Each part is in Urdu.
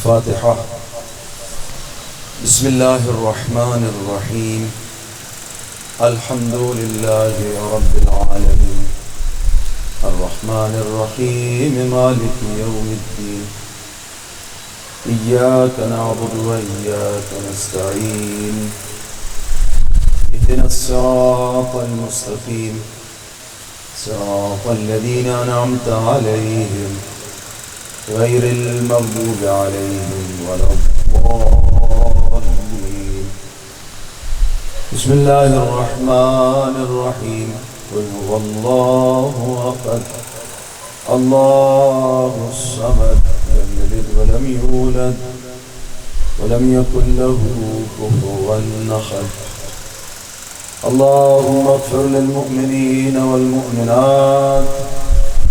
فاتحہ۔ بسم اللہ الرحمن الرحیم، الحمد للہ رب العالمین، الرحمن الرحیم، مالک یوم الدین، ایاک نعبد و ایاک نستعین، اهدنا الصراط المستقیم، صراط الذین انعمت علیہم غیر المغضوب علیہم ولا الضالین۔ بسم اللہ الرحمن الرحیم، قل هو اللہ احد اللہ الصمد لم یلد ولم یولد ولم یکن له کفوا احد۔ اللهم اغفر للمؤمنين والمؤمنات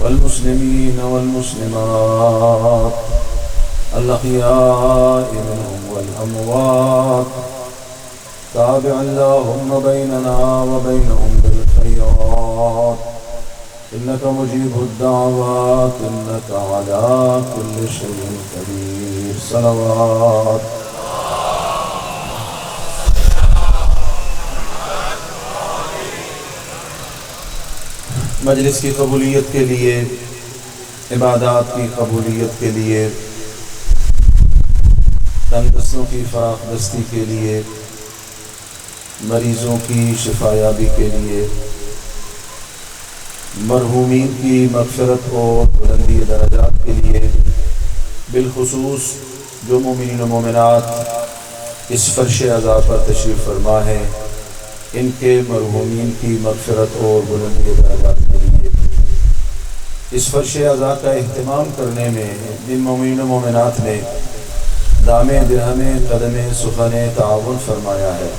والمسلمين والمسلمات الأحياء منهم والأموات، تابع اللهم بيننا وبينهم بالخيرات، إنك مجيب الدعوات، إنك على كل شيء قدير۔ صلوات۔ مجلس کی قبولیت کے لیے، عبادات کی قبولیت کے لیے، تندرستوں کی فراخ دستی کے لیے، مریضوں کی شفا یابی کے لیے، مرحومین کی مغفرت اور بلندی درجات کے لیے، بالخصوص جو مومنین و مومنات اس فرش عزا پر تشریف فرما ہے، ان کے مرحومین کی مغفرت اور بلندی درجات کے لیے اس فرش عزا کا اہتمام کرنے میں جن مومنین و مومنات نے دامِ درہم قدم سخن تعاون فرمایا ہے،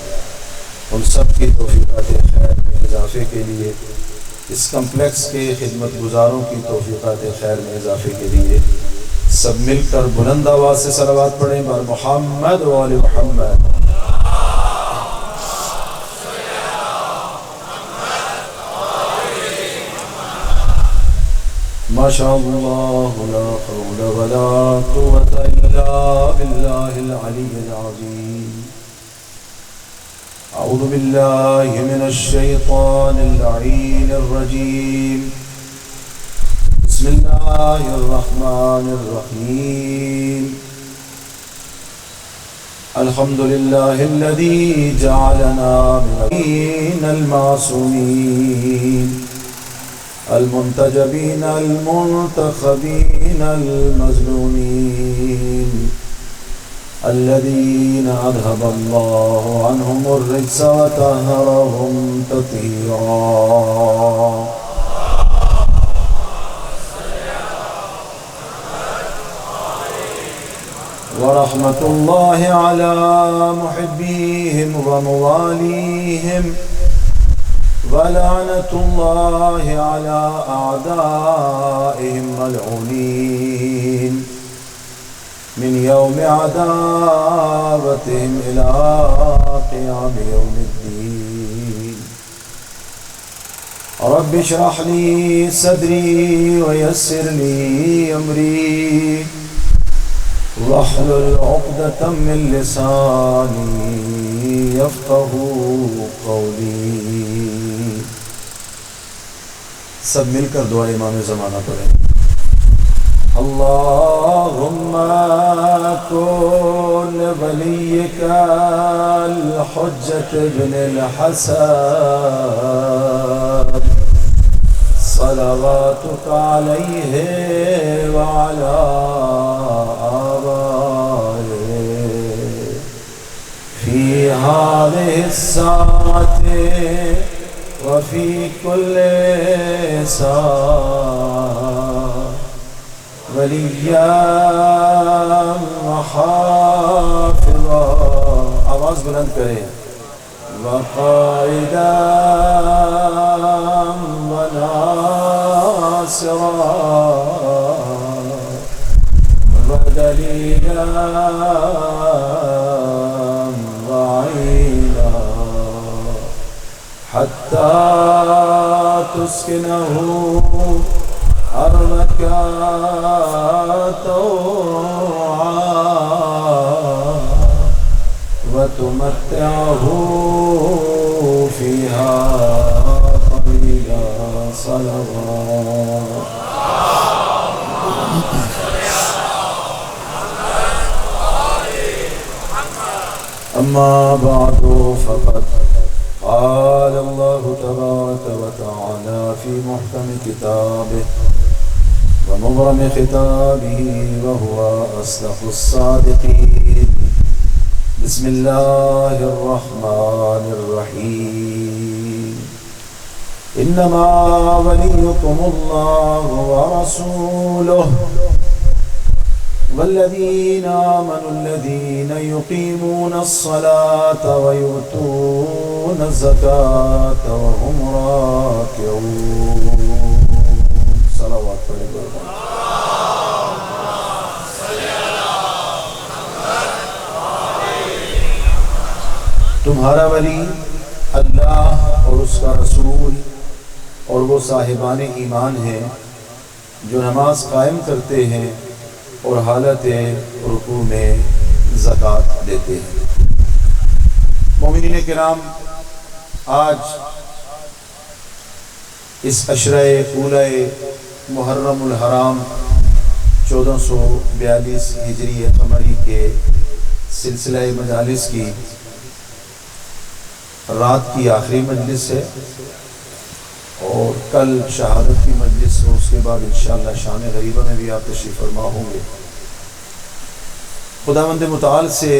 ان سب کی توفیقات خیر میں اضافے کے لیے، اس کمپلیکس کے خدمت گزاروں کی توفیقات خیر میں اضافے کے لیے سب مل کر بلند آواز سے صلوات پڑھیں بر محمد و آل محمد۔ ما شاء اللہ لا حول ولا قوة الا باللہ العلی العظیم۔ اعوذ باللہ من الشیطان اللعین الرجیم، بسم اللہ الرحمن الرحیم، الحمد للہ الذی جعلنا من المعصومین المنتجبین المنتخبین المظلومین الذین اذهب اللہ عنہم الرجس وطہرہم تطہیرا۔ ورحمۃ اللہ علی محبیہم وموالیہم، ولعنة الله على أعدائهم ملعونين من يوم عداوتهم إلى قيام يوم الدين۔ رب اشرح لي صدري ويسر لي أمري واحلل عقدة من لساني يفقهوا قولي۔ سب مل کر دعا امام زمانہ پڑھیں۔ اللہم کن ولیک الحجۃ بن الحسن صلواتک علیہ وعلی آبائہ فی هذه الساعة وفی کل ساعة ولیاً وحافظا، آواز بلند کریں، وقائداً وناصرا ودلیلاً وعینا، حتى تسكنه أرضك طوعا له فيها طويلا صلوات. أما بعد فقد قال الله تبارك وتعالى في محكم كتابه ومبرم خطابه وهو أصدق الصادقين. بسم الله الرحمن الرحيم. إنما وليكم الله ورسوله والذين آمنوا الذين يقيمون الصلاة ويؤتون الزكاة وهم راكعون. صلوات پڑھیں. تمہارا ولی اللہ اور اس کا رسول اور وہ صاحبان ایمان ہیں جو نماز قائم کرتے ہیں اور حالت رکوع میں زکوٰۃ دیتے ہیں. مومنین کرام، آج اس عشرہ اولی محرم الحرام 1442 ہجری قمری کے سلسلہ مجالس کی رات کی آخری مجلس ہے اور کل شہادت کی مجلس ہے. اس کے بعد انشاءاللہ شان غریبہ میں بھی آپ تشریف فرما ہوں گے. خداوند متعال سے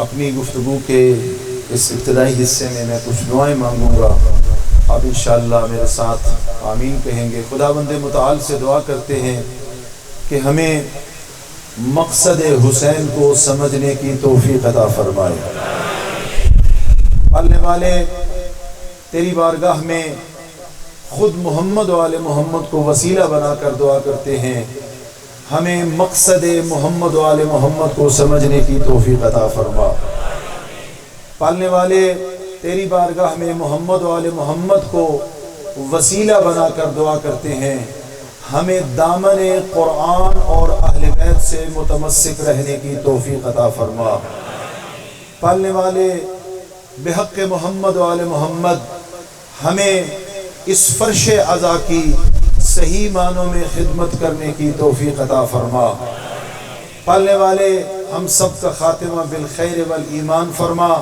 اپنی گفتگو کے اس ابتدائی حصے میں کچھ دعائیں مانگوں گا. آپ انشاءاللہ میرے ساتھ آمین کہیں گے. خداوند متعال سے دعا کرتے ہیں کہ ہمیں مقصد حسین کو سمجھنے کی توفیق عطا فرمائے. پالنے والے تیری بارگاہ میں خود محمد و آل محمد کو وسیلہ بنا کر دعا کرتے ہیں ہمیں مقصد محمد و آل محمد کو سمجھنے کی توفیق عطا فرما. پالنے والے تیری بارگاہ میں محمد و آل محمد کو وسیلہ بنا کر دعا کرتے ہیں ہمیں دامن قرآن اور اہل بیت سے متمسک رہنے کی توفیق عطا فرما. پالنے والے بحق محمد و آل محمد ہمیں اس فرش عزا کی صحیح معنوں میں خدمت کرنے کی توفیق عطا فرما. پالنے والے ہم سب کا خاتمہ بالخیر والایمان فرما.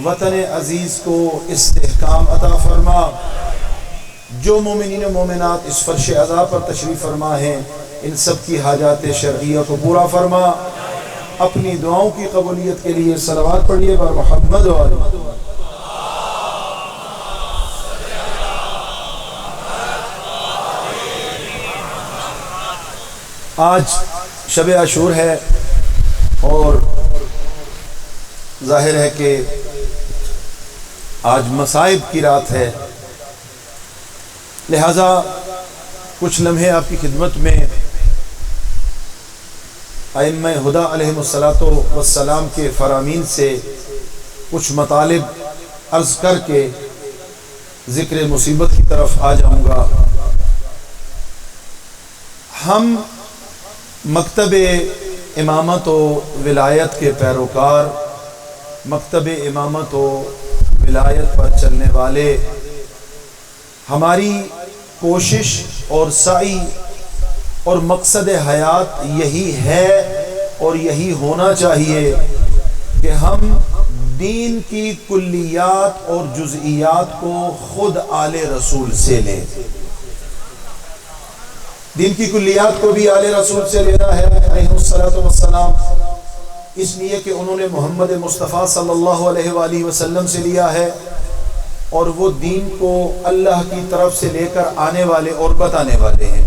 وطن عزیز کو استحکام عطا فرما. جو مومنین و مومنات اس فرش عزا پر تشریف فرما ہیں ان سب کی حاجات شرعیہ کو پورا فرما. اپنی دعاؤں کی قبولیت کے لیے صلوات پڑھیے بر محمد و آل محمد. آج شب عاشور ہے اور ظاہر ہے کہ آج مصائب کی رات ہے، لہذا کچھ لمحے آپ کی خدمت میں ائمہ ہدیٰ علیہم السلام کے فرامین سے کچھ مطالب عرض کر کے ذکر مصیبت کی طرف آ جاؤں گا. ہم مکتب امامت و ولایت کے پیروکار، مکتب امامت و ولایت پر چلنے والے، ہماری کوشش اور سعی اور مقصد حیات یہی ہے اور یہی ہونا چاہیے کہ ہم دین کی کلیات اور جزئیات کو خود آل رسول سے لیں. دین کی کلیات کو بھی آل رسول سے لینا ہے علیہ السلام، اس لیے کہ انہوں نے محمد مصطفیٰ صلی اللہ علیہ وآلہ وسلم سے لیا ہے اور وہ دین کو اللہ کی طرف سے لے کر آنے والے اور بتانے والے ہیں.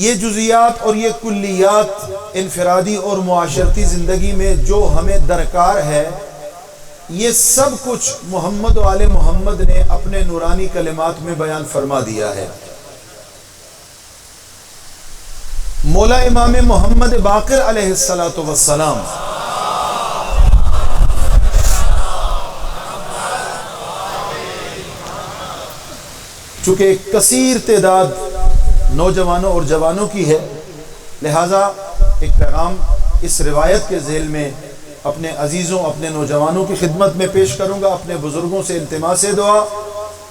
یہ جزیات اور یہ کلیات انفرادی اور معاشرتی زندگی میں جو ہمیں درکار ہے، یہ سب کچھ محمد و آل محمد نے اپنے نورانی کلمات میں بیان فرما دیا ہے. مولا امام محمد باقر علیہ السلام چونکہ کثیر تعداد نوجوانوں اور جوانوں کی ہے، لہٰذا ایک پیغام اس روایت کے ذیل میں اپنے عزیزوں اپنے نوجوانوں کی خدمت میں پیش کروں گا اپنے بزرگوں سے التماس دعا،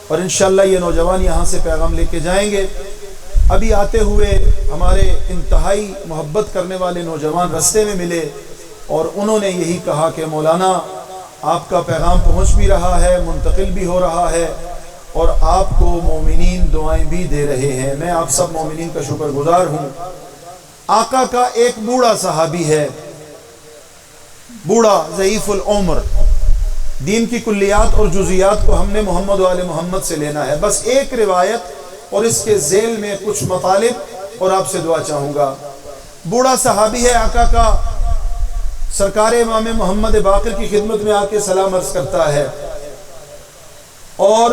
اور انشاءاللہ یہ نوجوان یہاں سے پیغام لے کے جائیں گے۔ ابھی آتے ہوئے ہمارے انتہائی محبت کرنے والے نوجوان رستے میں ملے اور انہوں نے یہی کہا کہ مولانا آپ کا پیغام پہنچ بھی رہا ہے، منتقل بھی ہو رہا ہے، اور آپ کو مومنین دعائیں بھی دے رہے ہیں۔ میں آپ سب مومنین کا شکر گزار ہوں۔ آقا کا ایک بوڑھا صحابی ہے، بوڑھا ضعیف العمر، دین کی کلیات اور جزیات کو ہم نے محمد و آل محمد سے لینا ہے۔ بس ایک روایت اور اس کے ذیل میں کچھ مطالب اور آپ سے دعا چاہوں گا۔ بوڑھا صحابی ہے، آقا کا سرکار امام محمد باقر کی خدمت میں آ کے سلام عرض کرتا ہے اور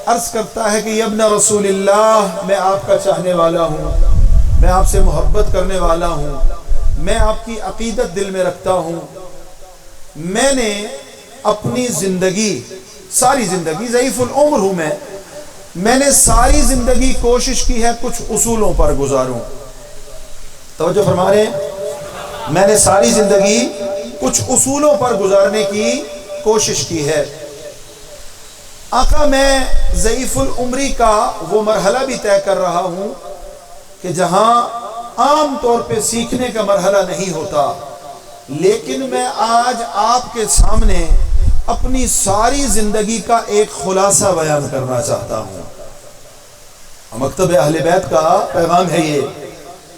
عرض کرتا ہے کہ یا ابن رسول اللہ، میں آپ کا چاہنے والا ہوں، میں آپ سے محبت کرنے والا ہوں، میں آپ کی عقیدت دل میں رکھتا ہوں۔ میں نے اپنی زندگی، ساری زندگی، ضعیف العمر ہوں میں نے ساری زندگی کوشش کی ہے کچھ اصولوں پر گزاروں۔ توجہ فرما رہے ہیں؟ میں نے ساری زندگی کچھ اصولوں پر گزارنے کی کوشش کی ہے۔ آقا میں ضعیف العمری کا وہ مرحلہ بھی طے کر رہا ہوں کہ جہاں عام طور پہ سیکھنے کا مرحلہ نہیں ہوتا، لیکن میں آج آپ کے سامنے اپنی ساری زندگی کا ایک خلاصہ بیان کرنا چاہتا ہوں۔ مکتب اہل بیت کا پیغام ہے یہ۔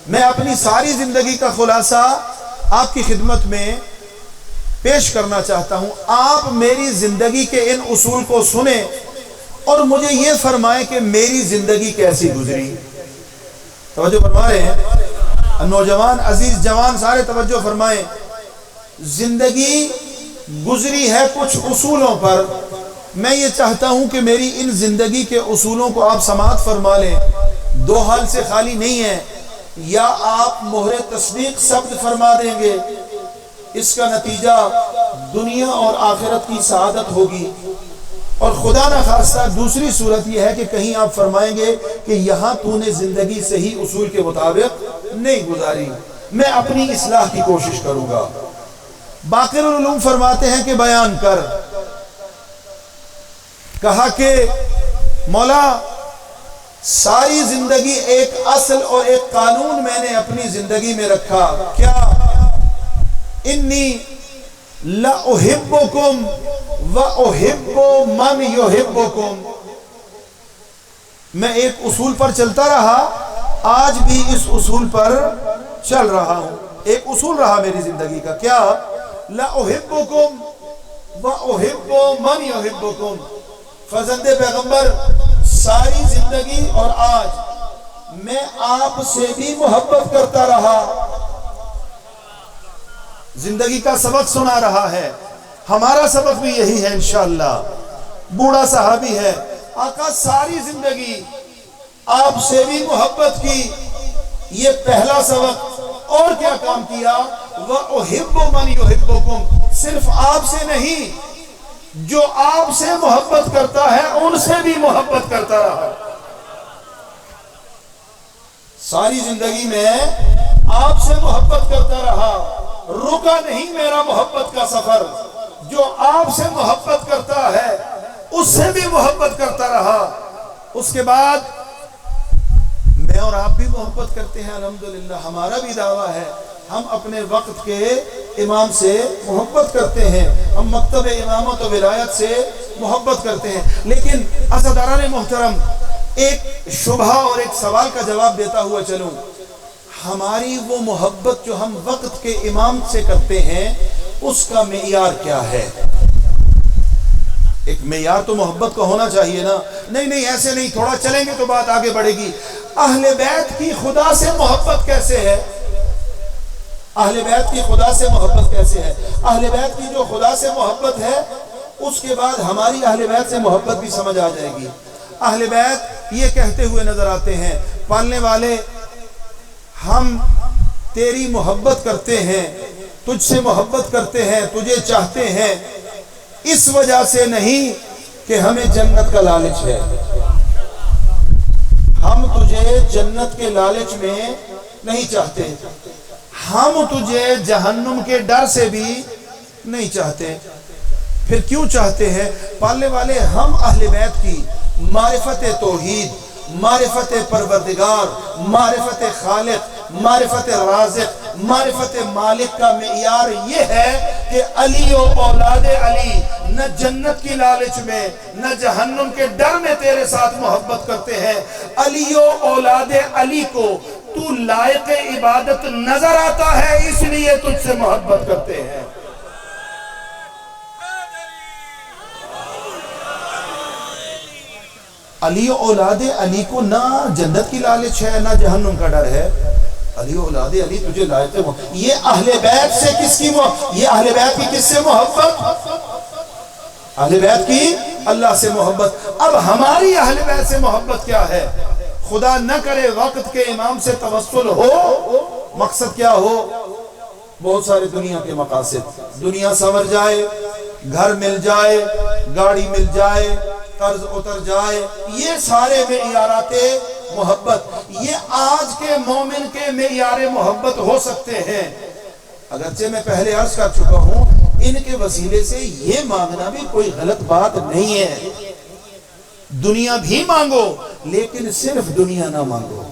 میں اپنی ساری زندگی کا خلاصہ آپ کی خدمت میں پیش کرنا چاہتا ہوں۔ آپ میری زندگی کے ان اصول کو سنیں اور مجھے یہ فرمائیں کہ میری زندگی کیسی گزری۔ توجہ فرما رہے ہیں؟ نوجوان، عزیز، جوان، سارے توجہ فرمائیں۔ زندگی گزری ہے کچھ اصولوں پر۔ میں یہ چاہتا ہوں کہ میری ان زندگی کے اصولوں کو آپ سماعت فرما لیں۔ دو حال سے خالی نہیں ہے، یا آپ مہر تصدیق ثبت فرما دیں گے، اس کا نتیجہ دنیا اور آخرت کی سعادت ہوگی، اور خدا نہ خواستہ دوسری صورت یہ ہے کہ کہیں آپ فرمائیں گے کہ یہاں تو نے زندگی صحیح اصول کے مطابق نہیں گزاری۔ میں اپنی اصلاح کی کوشش کروں گا۔ باقر العلوم فرماتے ہیں کہ بیان کر، کہا کہ مولا ساری زندگی ایک اصل اور ایک قانون میں نے اپنی زندگی میں رکھا۔ کیا؟ انی لأحبکم وأحب من یحبکم۔ میں ایک اصول پر چلتا رہا، آج بھی اس اصول پر چل رہا ہوں۔ ایک اصول رہا میری زندگی کا، کیا؟ لأحبکم وأحب من یحبکم۔ فرزند پیغمبر، ساری زندگی اور آج میں آپ سے بھی محبت کرتا رہا، زندگی کا سبق سنا رہا ہے۔ ہمارا سبق بھی یہی ہے انشاءاللہ۔ بوڑھا صحابی ہے، آقا ساری زندگی آپ سے بھی محبت کی، یہ پہلا سبق۔ اور کیا کام کیا؟ وَأُحِبُّ مَنْ يُحِبُّكُمْ۔ صرف آپ سے نہیں، جو آپ سے محبت کرتا ہے ان سے بھی محبت کرتا رہا۔ ساری زندگی میں آپ سے محبت کرتا رہا، رکا نہیں میرا محبت کا سفر۔ جو آپ سے محبت کرتا ہے اس سے بھی محبت کرتا رہا۔ اس کے بعد میں اور آپ بھی محبت کرتے ہیں الحمدللہ۔ ہمارا بھی دعویٰ ہے، ہم اپنے وقت کے امام سے محبت کرتے ہیں، ہم مکتب امامت و ولایت سے محبت کرتے ہیں۔ لیکن عزاداران محترم، ایک شبہ اور ایک سوال کا جواب دیتا ہوا چلوں۔ ہماری وہ محبت جو ہم وقت کے امام سے کرتے ہیں، اس کا معیار کیا ہے؟ ایک معیار تو محبت کا ہونا چاہیے نا۔ نہیں ایسے نہیں، تھوڑا چلیں گے تو بات آگے بڑھے گی۔ اہل بیت کی خدا سے محبت کیسے ہے؟ اہل بیت کی خدا سے محبت کیسے ہے؟ اہل بیت کی جو خدا سے محبت ہے، اس کے بعد ہماری اہل بیت سے محبت بھی سمجھ آ جائے گی۔ اہل بیت یہ کہتے ہوئے نظر آتے ہیں، پالنے والے ہم تیری محبت کرتے ہیں، تجھ سے محبت کرتے ہیں، تجھے چاہتے ہیں، اس وجہ سے نہیں کہ ہمیں جنت کا لالچ ہے۔ ہم تجھے جنت کے لالچ میں نہیں چاہتے، ہم تجھے جہنم کے ڈر سے بھی نہیں چاہتے. پھر کیوں چاہتے ہیں؟ پالنے والے ہم اہل بیت کی معرفت توحید، معرفت پروردگار، معرفت خالق، معرفت رازق، معرفت مالک کا معیار یہ ہے کہ علی و اولاد علی نہ جنت کی لالچ میں نہ جہنم کے ڈر میں تیرے ساتھ محبت کرتے ہیں. علی و اولاد علی کو تو لائق عبادت نظر آتا ہے، اس لیے تجھ سے محبت کرتے ہیں. علی و اولاد علی کو نہ جنت کی لالچ ہے نہ جہنم کا ڈر ہے. علی و اولاد علی تجھے لائق ہے. یہ اہل بیت سے کس کی یہ اہل بیت کی کس سے محبت؟ اہل بیت کی اللہ سے محبت. اب ہماری اہل بیت سے محبت کیا ہے؟ خدا نہ کرے وقت کے امام سے توسل ہو. مقصد کیا ہو؟ بہت سارے دنیا کے مقاصد. دنیا سنور جائے، گھر مل جائے، گاڑی مل جائے، قرض اتر جائے، یہ سارے معیارات محبت. یہ آج کے مومن کے معیار محبت ہو سکتے ہیں. اگرچہ میں پہلے عرض کر چکا ہوں ان کے وسیلے سے یہ مانگنا بھی کوئی غلط بات نہیں ہے. دنیا بھی مانگو لیکن صرف دنیا نہ مانگو.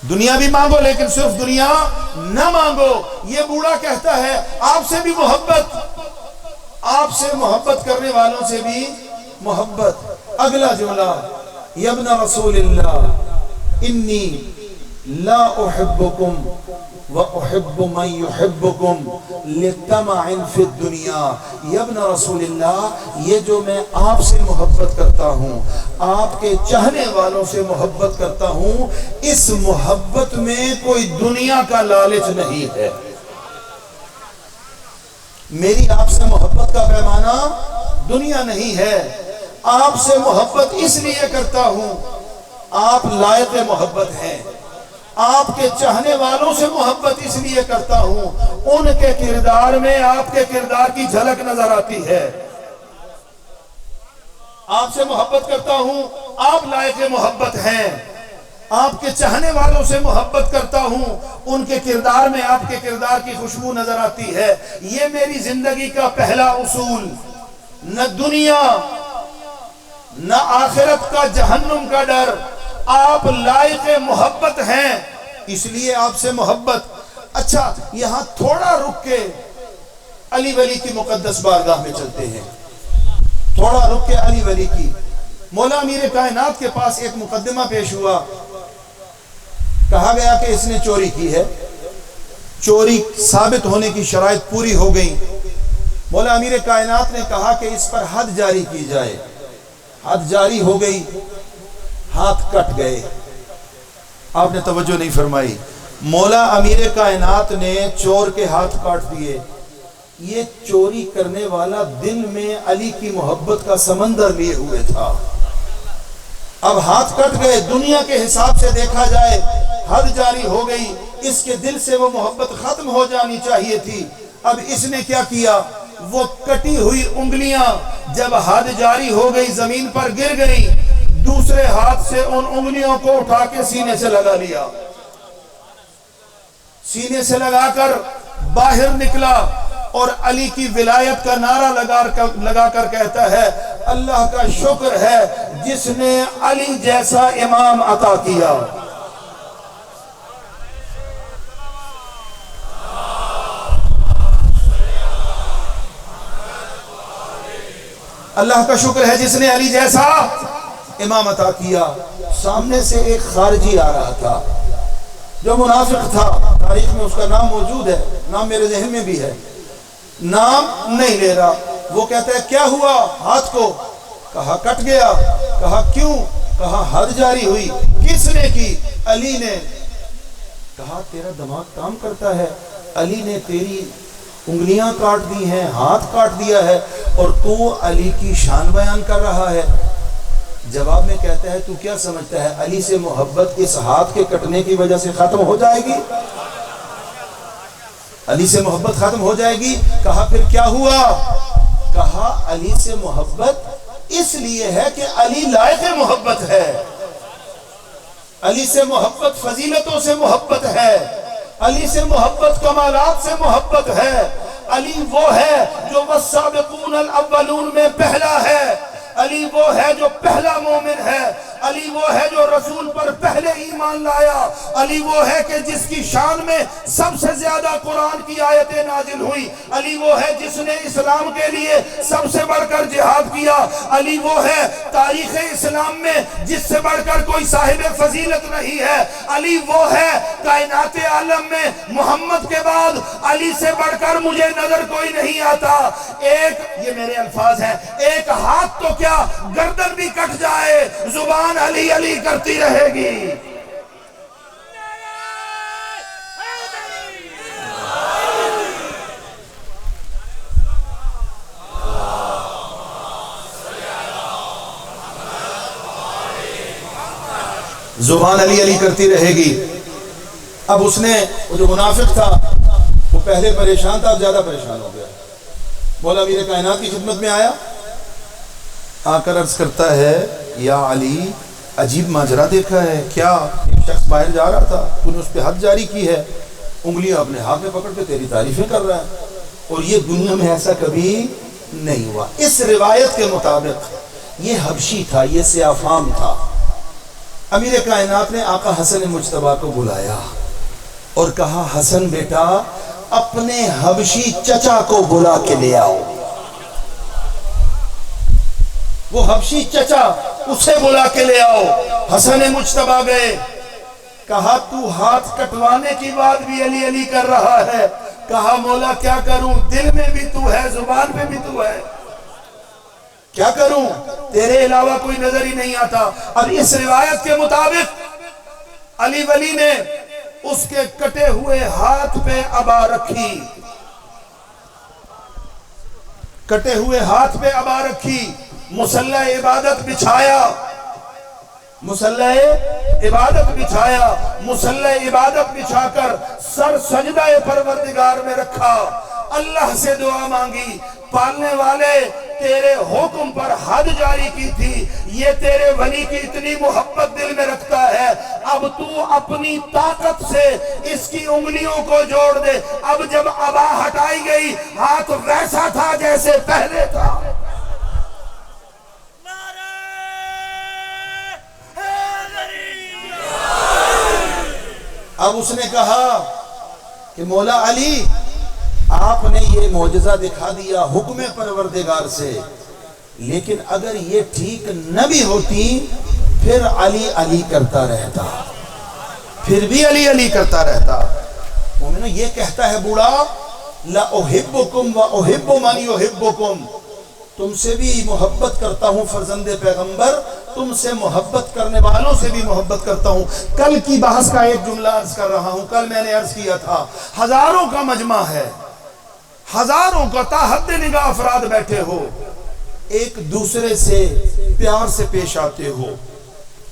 دنیا بھی مانگو لیکن صرف دنیا نہ مانگو. یہ بوڑھا کہتا ہے آپ سے بھی محبت، آپ سے محبت کرنے والوں سے بھی محبت. اگلا جملہ، یا ابن رسول اللہ انی لا احبکم وَأُحِبُّ مَنْ يُحِبُّكُمْ لِطَمَعٍ فِي الدُّنْيَا. یا ابن رسول اللہ، یہ جو میں آپ سے محبت کرتا ہوں، آپ کے چاہنے والوں سے محبت کرتا ہوں، اس محبت میں کوئی دنیا کا لالچ نہیں ہے. میری آپ سے محبت کا پیمانہ دنیا نہیں ہے. آپ سے محبت اس لیے کرتا ہوں آپ لائق محبت ہیں. آپ کے چاہنے والوں سے محبت اس لیے کرتا ہوں ان کے کردار میں آپ کے کردار کی جھلک نظر آتی ہے. آپ سے محبت کرتا ہوں آپ لائق محبت ہیں. آپ کے چاہنے والوں سے محبت کرتا ہوں ان کے کردار میں آپ کے کردار کی خوشبو نظر آتی ہے. یہ میری زندگی کا پہلا اصول. نہ دنیا نہ آخرت کا جہنم کا ڈر. آپ لائق محبت ہیں اس لیے آپ سے محبت. اچھا یہاں تھوڑا رک کے علی ولی کی مقدس بارگاہ میں چلتے ہیں. تھوڑا رک کے علی ولی کی. مولا امیر کائنات کے پاس ایک مقدمہ پیش ہوا. کہا گیا کہ اس نے چوری کی ہے. چوری ثابت ہونے کی شرائط پوری ہو گئی. مولا امیر کائنات نے کہا کہ اس پر حد جاری کی جائے. حد جاری ہو گئی، ہاتھ کٹ گئے. آپ نے توجہ نہیں فرمائی. مولا امیر کائنات نے چور کے ہاتھ کاٹ دیے. یہ چوری کرنے والا دل میں علی کی محبت کا سمندر لیے ہوئے تھا. اب ہاتھ کٹ گئے. دنیا کے حساب سے دیکھا جائے حد جاری ہو گئی. اس کے دل سے وہ محبت ختم ہو جانی چاہیے تھی. اب اس نے کیا کیا؟ وہ کٹی ہوئی انگلیاں جب حد جاری ہو گئی زمین پر گر گئی، دوسرے ہاتھ سے ان انگلیوں کو اٹھا کے سینے سے لگا لیا. سینے سے لگا کر باہر نکلا اور علی کی ولایت کا نعرہ لگا کر کہتا ہے اللہ کا شکر ہے جس نے علی جیسا امام عطا کیا. اللہ کا شکر ہے جس نے علی جیسا امام عطا کیا. سامنے سے ایک خارجی آ رہا تھا جو منافق تھا. تاریخ میں اس کا نام موجود ہے، نام میرے ذہن میں بھی ہے، نام نہیں لے رہا. وہ کہتا ہے کیا ہوا ہاتھ کو؟ کہا کٹ گیا. کہا کیوں؟ کہا حد جاری ہوئی. کس نے کی؟ علی نے. کہا تیرا دماغ کام کرتا ہے؟ علی نے تیری انگلیاں کاٹ دی ہیں، ہاتھ کاٹ دیا ہے اور تو علی کی شان بیان کر رہا ہے. جواب میں کہتا ہے تو کیا سمجھتا ہے علی سے محبت اس ہاتھ کے کٹنے کی وجہ سے ختم ہو جائے گی؟ علی سے محبت ختم ہو جائے گی؟ کہا پھر کیا ہوا؟ کہا علی سے محبت اس لیے ہے کہ علی لائق محبت ہے. علی سے محبت فضیلتوں سے محبت ہے. علی سے محبت کمالات سے محبت ہے. علی وہ ہے جو والسابقون الاولون میں پہلا ہے، علی وہ ہے جو پہلا مومن ہے، علی وہ ہے جو رسول پر پہلے ایمان لایا، علی وہ ہے کہ جس کی شان میں سب سے زیادہ قرآن کی آیتیں نازل ہوئی، علی وہ ہے جس نے اسلام کے لیے سب سے بڑھ کر جہاد کیا، علی وہ ہے تاریخ اسلام میں جس سے بڑھ کر کوئی صاحب فضیلت نہیں ہے، علی وہ ہے کائنات عالم میں محمد کے بعد علی سے بڑھ کر مجھے نظر کوئی نہیں آتا۔ ایک یہ میرے الفاظ ہیں، ایک ہاتھ تو کیا گردن بھی کٹ جائے زبان علی علی کرتی رہے گی۔ زبان علی علی کرتی رہے گی۔ اب اس نے وہ جو منافق تھا وہ پہلے پریشان تھا، اب زیادہ پریشان ہو گیا، مولا امیر کائنات کی خدمت میں آیا، آ کر عرض کرتا ہے یا علی عجیب ماجرا دیکھا ہے، کیا ایک شخص باہر جا رہا تھا، تو نے اس پہ حد جاری کی ہے، انگلیاں اپنے ہاتھ میں پکڑ کے تیری تعریفیں کر رہا ہے، اور یہ دنیا میں ایسا کبھی نہیں ہوا۔ اس روایت کے مطابق یہ حبشی تھا، یہ سیاہ فام تھا۔ امیر کائنات نے آقا حسن مجتبیٰ کو بلایا اور کہا حسن بیٹا اپنے حبشی چچا کو بلا کے لے آؤ۔ وہ حبشی چچا اسے بلا کے لے آؤ۔ حسن مجتبیٰ گئے، کہا تو ہاتھ کٹوانے کی بات بھی علی علی کر رہا ہے، کہا مولا کیا کروں، دل میں بھی تو ہے زبان میں بھی تو ہے، کیا کروں، تیرے علاوہ کوئی نظر ہی نہیں آتا۔ اب اس روایت کے مطابق علی ولی نے اس کے کٹے ہوئے ہاتھ پہ عبا رکھی، کٹے ہوئے ہاتھ پہ عبا رکھی، مصلی عبادت بچھایا، مصلی عبادت بچھایا، مصلی عبادت بچھا کر سر سجدہ پروردگار میں رکھا، اللہ سے دعا مانگی، پالنے والے تیرے حکم پر حد جاری کی تھی، یہ تیرے ولی کی اتنی محبت دل میں رکھتا ہے، اب تو اپنی طاقت سے اس کی انگلیوں کو جوڑ دے۔ اب جب عبا ہٹائی گئی ہاتھ ویسا تھا جیسے پہلے تھا۔ اب اس نے کہا کہ مولا علی آپ نے یہ معجزہ دکھا دیا حکم پروردگار سے، لیکن اگر یہ ٹھیک نہ بھی ہوتی پھر علی علی کرتا رہتا، پھر بھی علی علی کرتا رہتا۔ مومنو یہ کہتا ہے بوڑھا لَأُحِبُّكُمْ وَأُحِبُّ مَنْ يُحِبُّكُمْ، تم سے بھی محبت کرتا ہوں فرزند پیغمبر، تم سے محبت کرنے والوں سے بھی محبت کرتا ہوں۔ کل کی بحث کا ایک جملہ عرض کر رہا ہوں، کل میں نے عرض کیا تھا ہزاروں کا مجمع ہے، ہزاروں کا تا حد نگاہ افراد بیٹھے ہو، ایک دوسرے سے پیار سے پیش آتے ہو،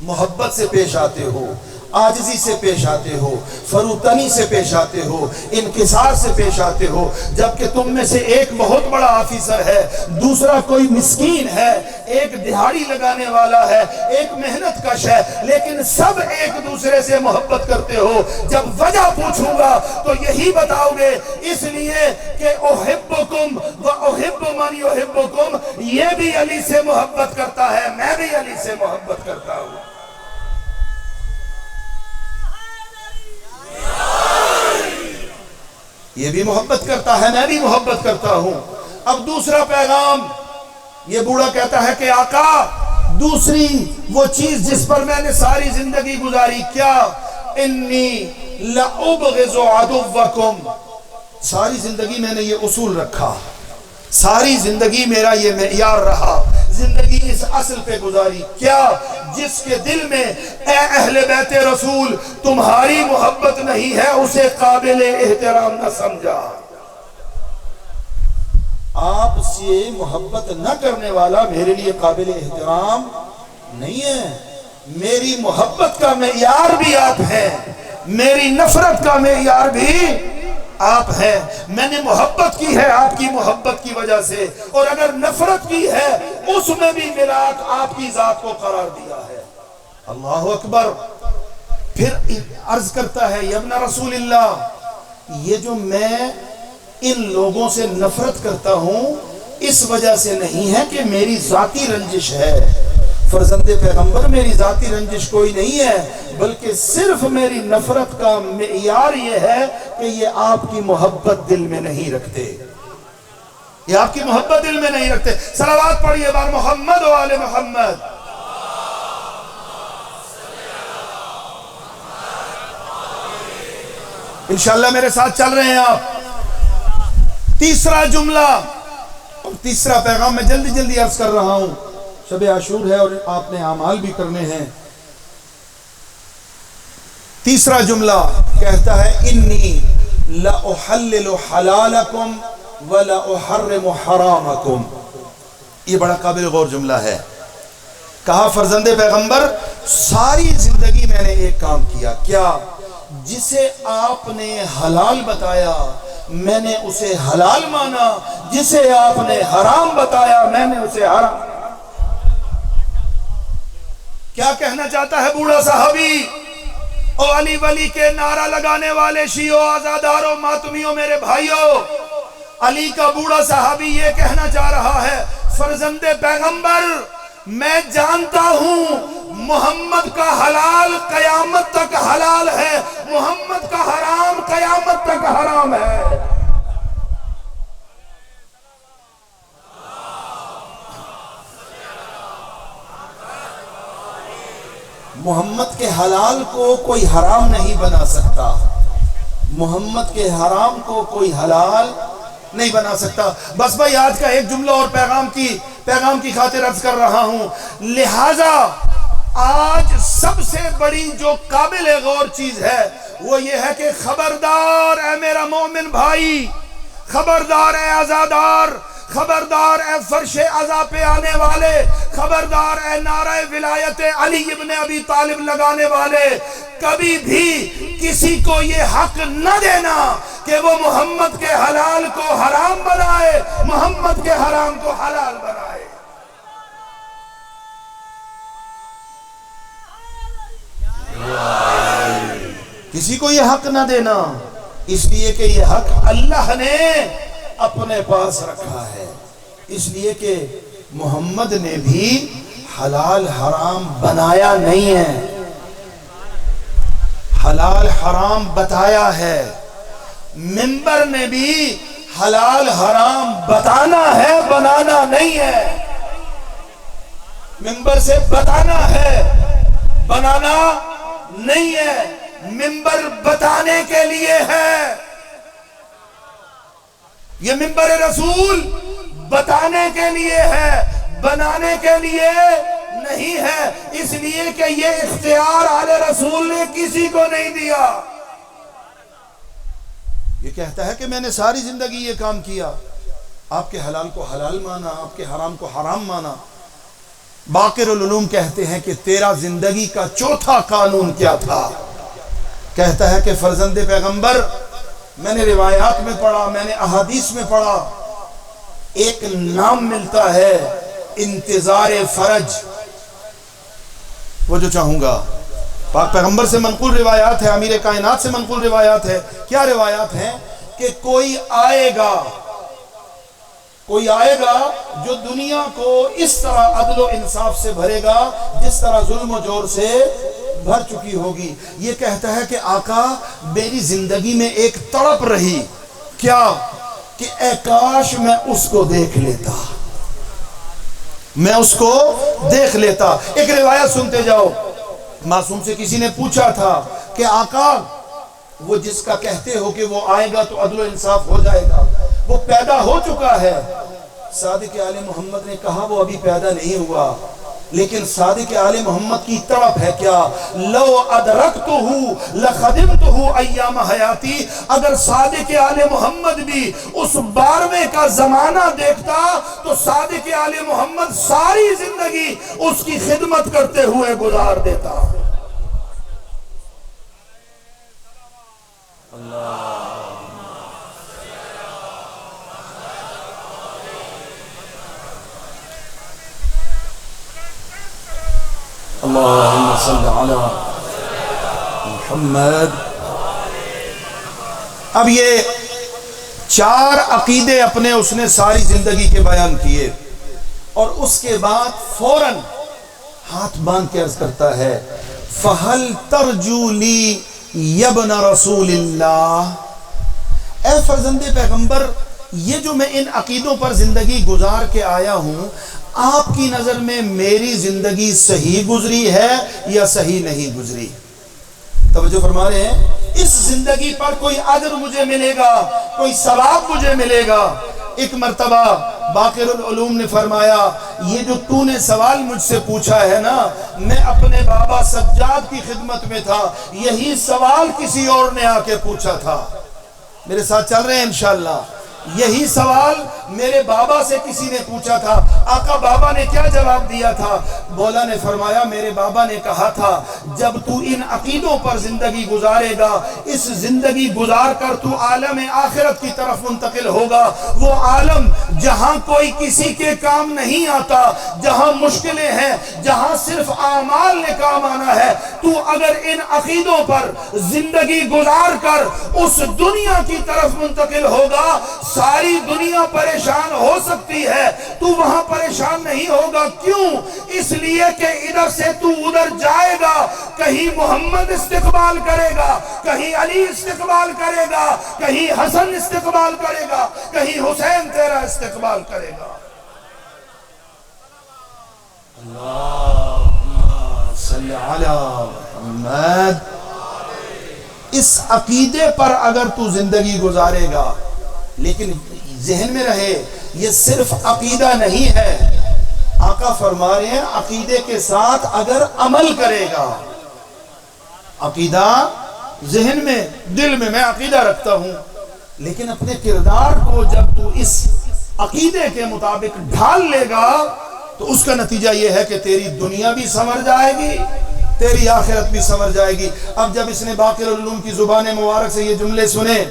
محبت سے پیش آتے ہو، عاجزی سے پیش آتے ہو، فروتنی سے پیش آتے ہو، انکسار سے پیش آتے ہو، جبکہ تم میں سے ایک بہت بڑا آفیسر ہے، دوسرا کوئی مسکین ہے، ایک دہاڑی لگانے والا ہے، ایک محنت کش ہے، لیکن سب ایک دوسرے سے محبت کرتے ہو۔ جب وجہ پوچھوں گا تو یہی بتاؤ گے، اس لیے کہ احبکم و احب من یحبکم، یہ بھی علی سے محبت کرتا ہے، میں بھی علی سے محبت کرتا ہوں۔ یہ بھی محبت کرتا ہے، میں بھی محبت کرتا ہوں۔ اب دوسرا پیغام، یہ بوڑھا کہتا ہے کہ آقا دوسری وہ چیز جس پر میں نے ساری زندگی گزاری، کیا؟ انی لأبغض عدوکم، ساری زندگی میں نے یہ اصول رکھا، ساری زندگی میرا یہ معیار رہا، زندگی اس اصل پہ گزاری، کیا؟ جس کے دل میں اے اہل بیت رسول تمہاری محبت نہیں ہے اسے قابل احترام نہ سمجھا۔ آپ سے محبت نہ کرنے والا میرے لیے قابل احترام نہیں ہے۔ میری محبت کا معیار بھی آپ ہیں، میری نفرت کا معیار بھی آپ ہیں۔ میں نے محبت کی ہے آپ کی محبت کی وجہ سے، اور اگر نفرت کی ہے اس میں بھی ملاک آپ کی ذات کو قرار دیا ہے۔ اللہ اکبر۔ پھر عرض کرتا ہے یا ابن رسول اللہ، یہ جو میں ان لوگوں سے نفرت کرتا ہوں اس وجہ سے نہیں ہے کہ میری ذاتی رنجش ہے، فرزند پیغمبر میری ذاتی رنجش کوئی نہیں ہے، بلکہ صرف میری نفرت کا معیار یہ ہے کہ یہ آپ کی محبت دل میں نہیں رکھتے، یہ آپ کی محبت دل میں نہیں رکھتے۔ صلوات پڑھیے بار محمد و آل محمد۔ انشاءاللہ میرے ساتھ چل رہے ہیں آپ۔ تیسرا جملہ اور تیسرا پیغام میں جلدی جلدی عرض کر رہا ہوں، شب عاشور ہے اور آپ نے اعمال بھی کرنے ہیں۔ تیسرا جملہ کہتا ہے انی لأحلل حلالکم وَلَأُحَرِّمُ حَرَامَكُمْ۔ یہ بڑا قابل غور جملہ ہے۔ کہا فرزند پیغمبر ساری زندگی میں نے ایک کام کیا، کیا؟ جسے آپ نے حلال بتایا میں نے اسے حلال مانا، جسے آپ نے حرام بتایا میں نے اسے حرام۔ کیا کہنا چاہتا ہے بوڑھا صحابی؟ او علی ولی کے نعرہ لگانے والے شیعوں، آزاداروں، ماتمیوں، میرے بھائیوں، علی کا بوڑھا صحابی یہ کہنا چاہ رہا ہے فرزند پیغمبر میں جانتا ہوں محمد کا حلال قیامت تک حلال ہے، محمد کا حرام قیامت تک حرام ہے۔ محمد کے حلال کو کوئی حرام نہیں بنا سکتا، محمد کے حرام کو کوئی حلال نہیں بنا سکتا۔ بس بھائی آج کا ایک جملہ اور پیغام کی خاطر عرض کر رہا ہوں، لہٰذا آج سب سے بڑی جو قابل غور چیز ہے وہ یہ ہے کہ خبردار اے میرا مومن بھائی، خبردار اے عزادار، خبردار اے فرش عزا پہ آنے والے، خبردار اے نعرہ ولایت علی ابن ابی طالب لگانے والے، کبھی بھی کسی کو یہ حق نہ دینا کہ وہ محمد کے حلال کو حرام بنائے، محمد کے حرام کو حلال بنائے۔ کسی کو یہ حق نہ دینا، اس لیے کہ یہ حق اللہ نے اپنے پاس رکھا ہے، اس لیے کہ محمد نے بھی حلال حرام بنایا نہیں ہے، حلال حرام بتایا ہے۔ منبر نے بھی حلال حرام بتانا ہے، بنانا نہیں ہے۔ منبر سے بتانا ہے، بنانا نہیں ہے۔ منبر بتانے کے لیے ہے، یہ منبر رسول بتانے کے لیے ہے، بنانے کے لیے نہیں ہے، اس لیے کہ یہ اختیار آل رسول نے کسی کو نہیں دیا۔ یہ کہتا ہے کہ میں نے ساری زندگی یہ کام کیا، آپ کے حلال کو حلال مانا، آپ کے حرام کو حرام مانا۔ باقر العلوم کہتے ہیں کہ تیرا زندگی کا چوتھا قانون کیا تھا؟ کہتا ہے کہ فرزند پیغمبر میں نے روایات میں پڑھا، میں نے احادیث میں پڑھا، ایک نام ملتا ہے انتظار فرج، وہ جو چاہوں گا۔ پاک پیغمبر سے منقول روایات ہے، امیر کائنات سے منقول روایات ہے۔ کیا روایات ہیں؟ کہ کوئی آئے گا جو دنیا کو اس طرح عدل و انصاف سے بھرے گا جس طرح ظلم و جور سے بھر چکی ہوگی۔ یہ کہتا ہے کہ آقا میری زندگی میں ایک تڑپ رہی، کیا؟ کہ اے کاش میں اس کو دیکھ لیتا، میں اس کو دیکھ لیتا۔ ایک روایت سنتے جاؤ، معصوم سے کسی نے پوچھا تھا کہ آقا وہ جس کا کہتے ہو کہ وہ آئے گا تو عدل و انصاف ہو جائے گا، وہ پیدا ہو چکا ہے؟ صادق آل محمد نے کہا وہ ابھی پیدا نہیں ہوا، لیکن صادق آل محمد کی طرف ہے کیا؟ لو ادرکتہ لخدمتہ ایام حیاتی، اگر صادق آل محمد بھی اس 12ویں کا زمانہ دیکھتا تو صادق آل محمد ساری زندگی اس کی خدمت کرتے ہوئے گزار دیتا۔ اللہم صلی علی محمد۔ اب یہ 4 عقیدے اپنے اس نے ساری زندگی کے بیان کیے، اور اس کے بعد فوراً ہاتھ باندھ کے عرض کرتا ہے فَهَلْ تَرْجُو لِي یَبْنَ رَسُولِ اللَّهِ، اے فرزند پیغمبر، یہ جو میں ان عقیدوں پر زندگی گزار کے آیا ہوں، آپ کی نظر میں میری زندگی صحیح گزری ہے یا صحیح نہیں گزری؟ توجہ فرما رہے ہیں، اس زندگی پر کوئی اجر مجھے ملے گا، کوئی ثواب مجھے ملے گا۔ ایک مرتبہ باقر العلوم نے فرمایا یہ جو تو نے سوال مجھ سے پوچھا ہے نا، میں اپنے بابا سجاد کی خدمت میں تھا، یہی سوال کسی اور نے آ کے پوچھا تھا۔ میرے ساتھ چل رہے ہیں انشاءاللہ؟ یہی سوال میرے بابا سے کسی نے پوچھا تھا۔ آقا بابا نے کیا جواب دیا تھا؟ مولا نے فرمایا میرے بابا نے کہا تھا جب تو ان عقیدوں پر زندگی گزارے گا، اس زندگی گزار کر تو عالم آخرت کی طرف منتقل ہوگا، وہ عالم جہاں کوئی کسی کے کام نہیں آتا، جہاں مشکلیں ہیں، جہاں صرف اعمال نے کام آنا ہے، تو اگر ان عقیدوں پر زندگی گزار کر اس دنیا کی طرف منتقل ہوگا، ساری دنیا پریشان ہو سکتی ہے، تو وہاں پریشان نہیں ہوگا۔ کیوں؟ اس لیے کہ ادھر سے تو ادھر جائے گا، کہیں محمد استقبال کرے گا، کہیں علی استقبال کرے گا، کہیں حسن استقبال کرے گا، کہیں حسین تیرا استقبال کرے گا۔ اللہم صلی علی محمد۔ اس عقیدے پر اگر تو زندگی گزارے گا، لیکن ذہن میں رہے یہ صرف عقیدہ نہیں ہے، آقا فرما رہے ہیں عقیدے کے ساتھ اگر عمل کرے گا، عقیدہ ذہن میں، دل میں عقیدہ رکھتا ہوں، لیکن اپنے کردار کو جب تو اس عقیدے کے مطابق ڈھال لے گا تو اس کا نتیجہ یہ ہے کہ تیری دنیا بھی سنور جائے گی، تیری آخرت بھی سنور جائے گی۔ اب جب اس نے باقر العلوم کی زبان مبارک سے یہ جملے سنے،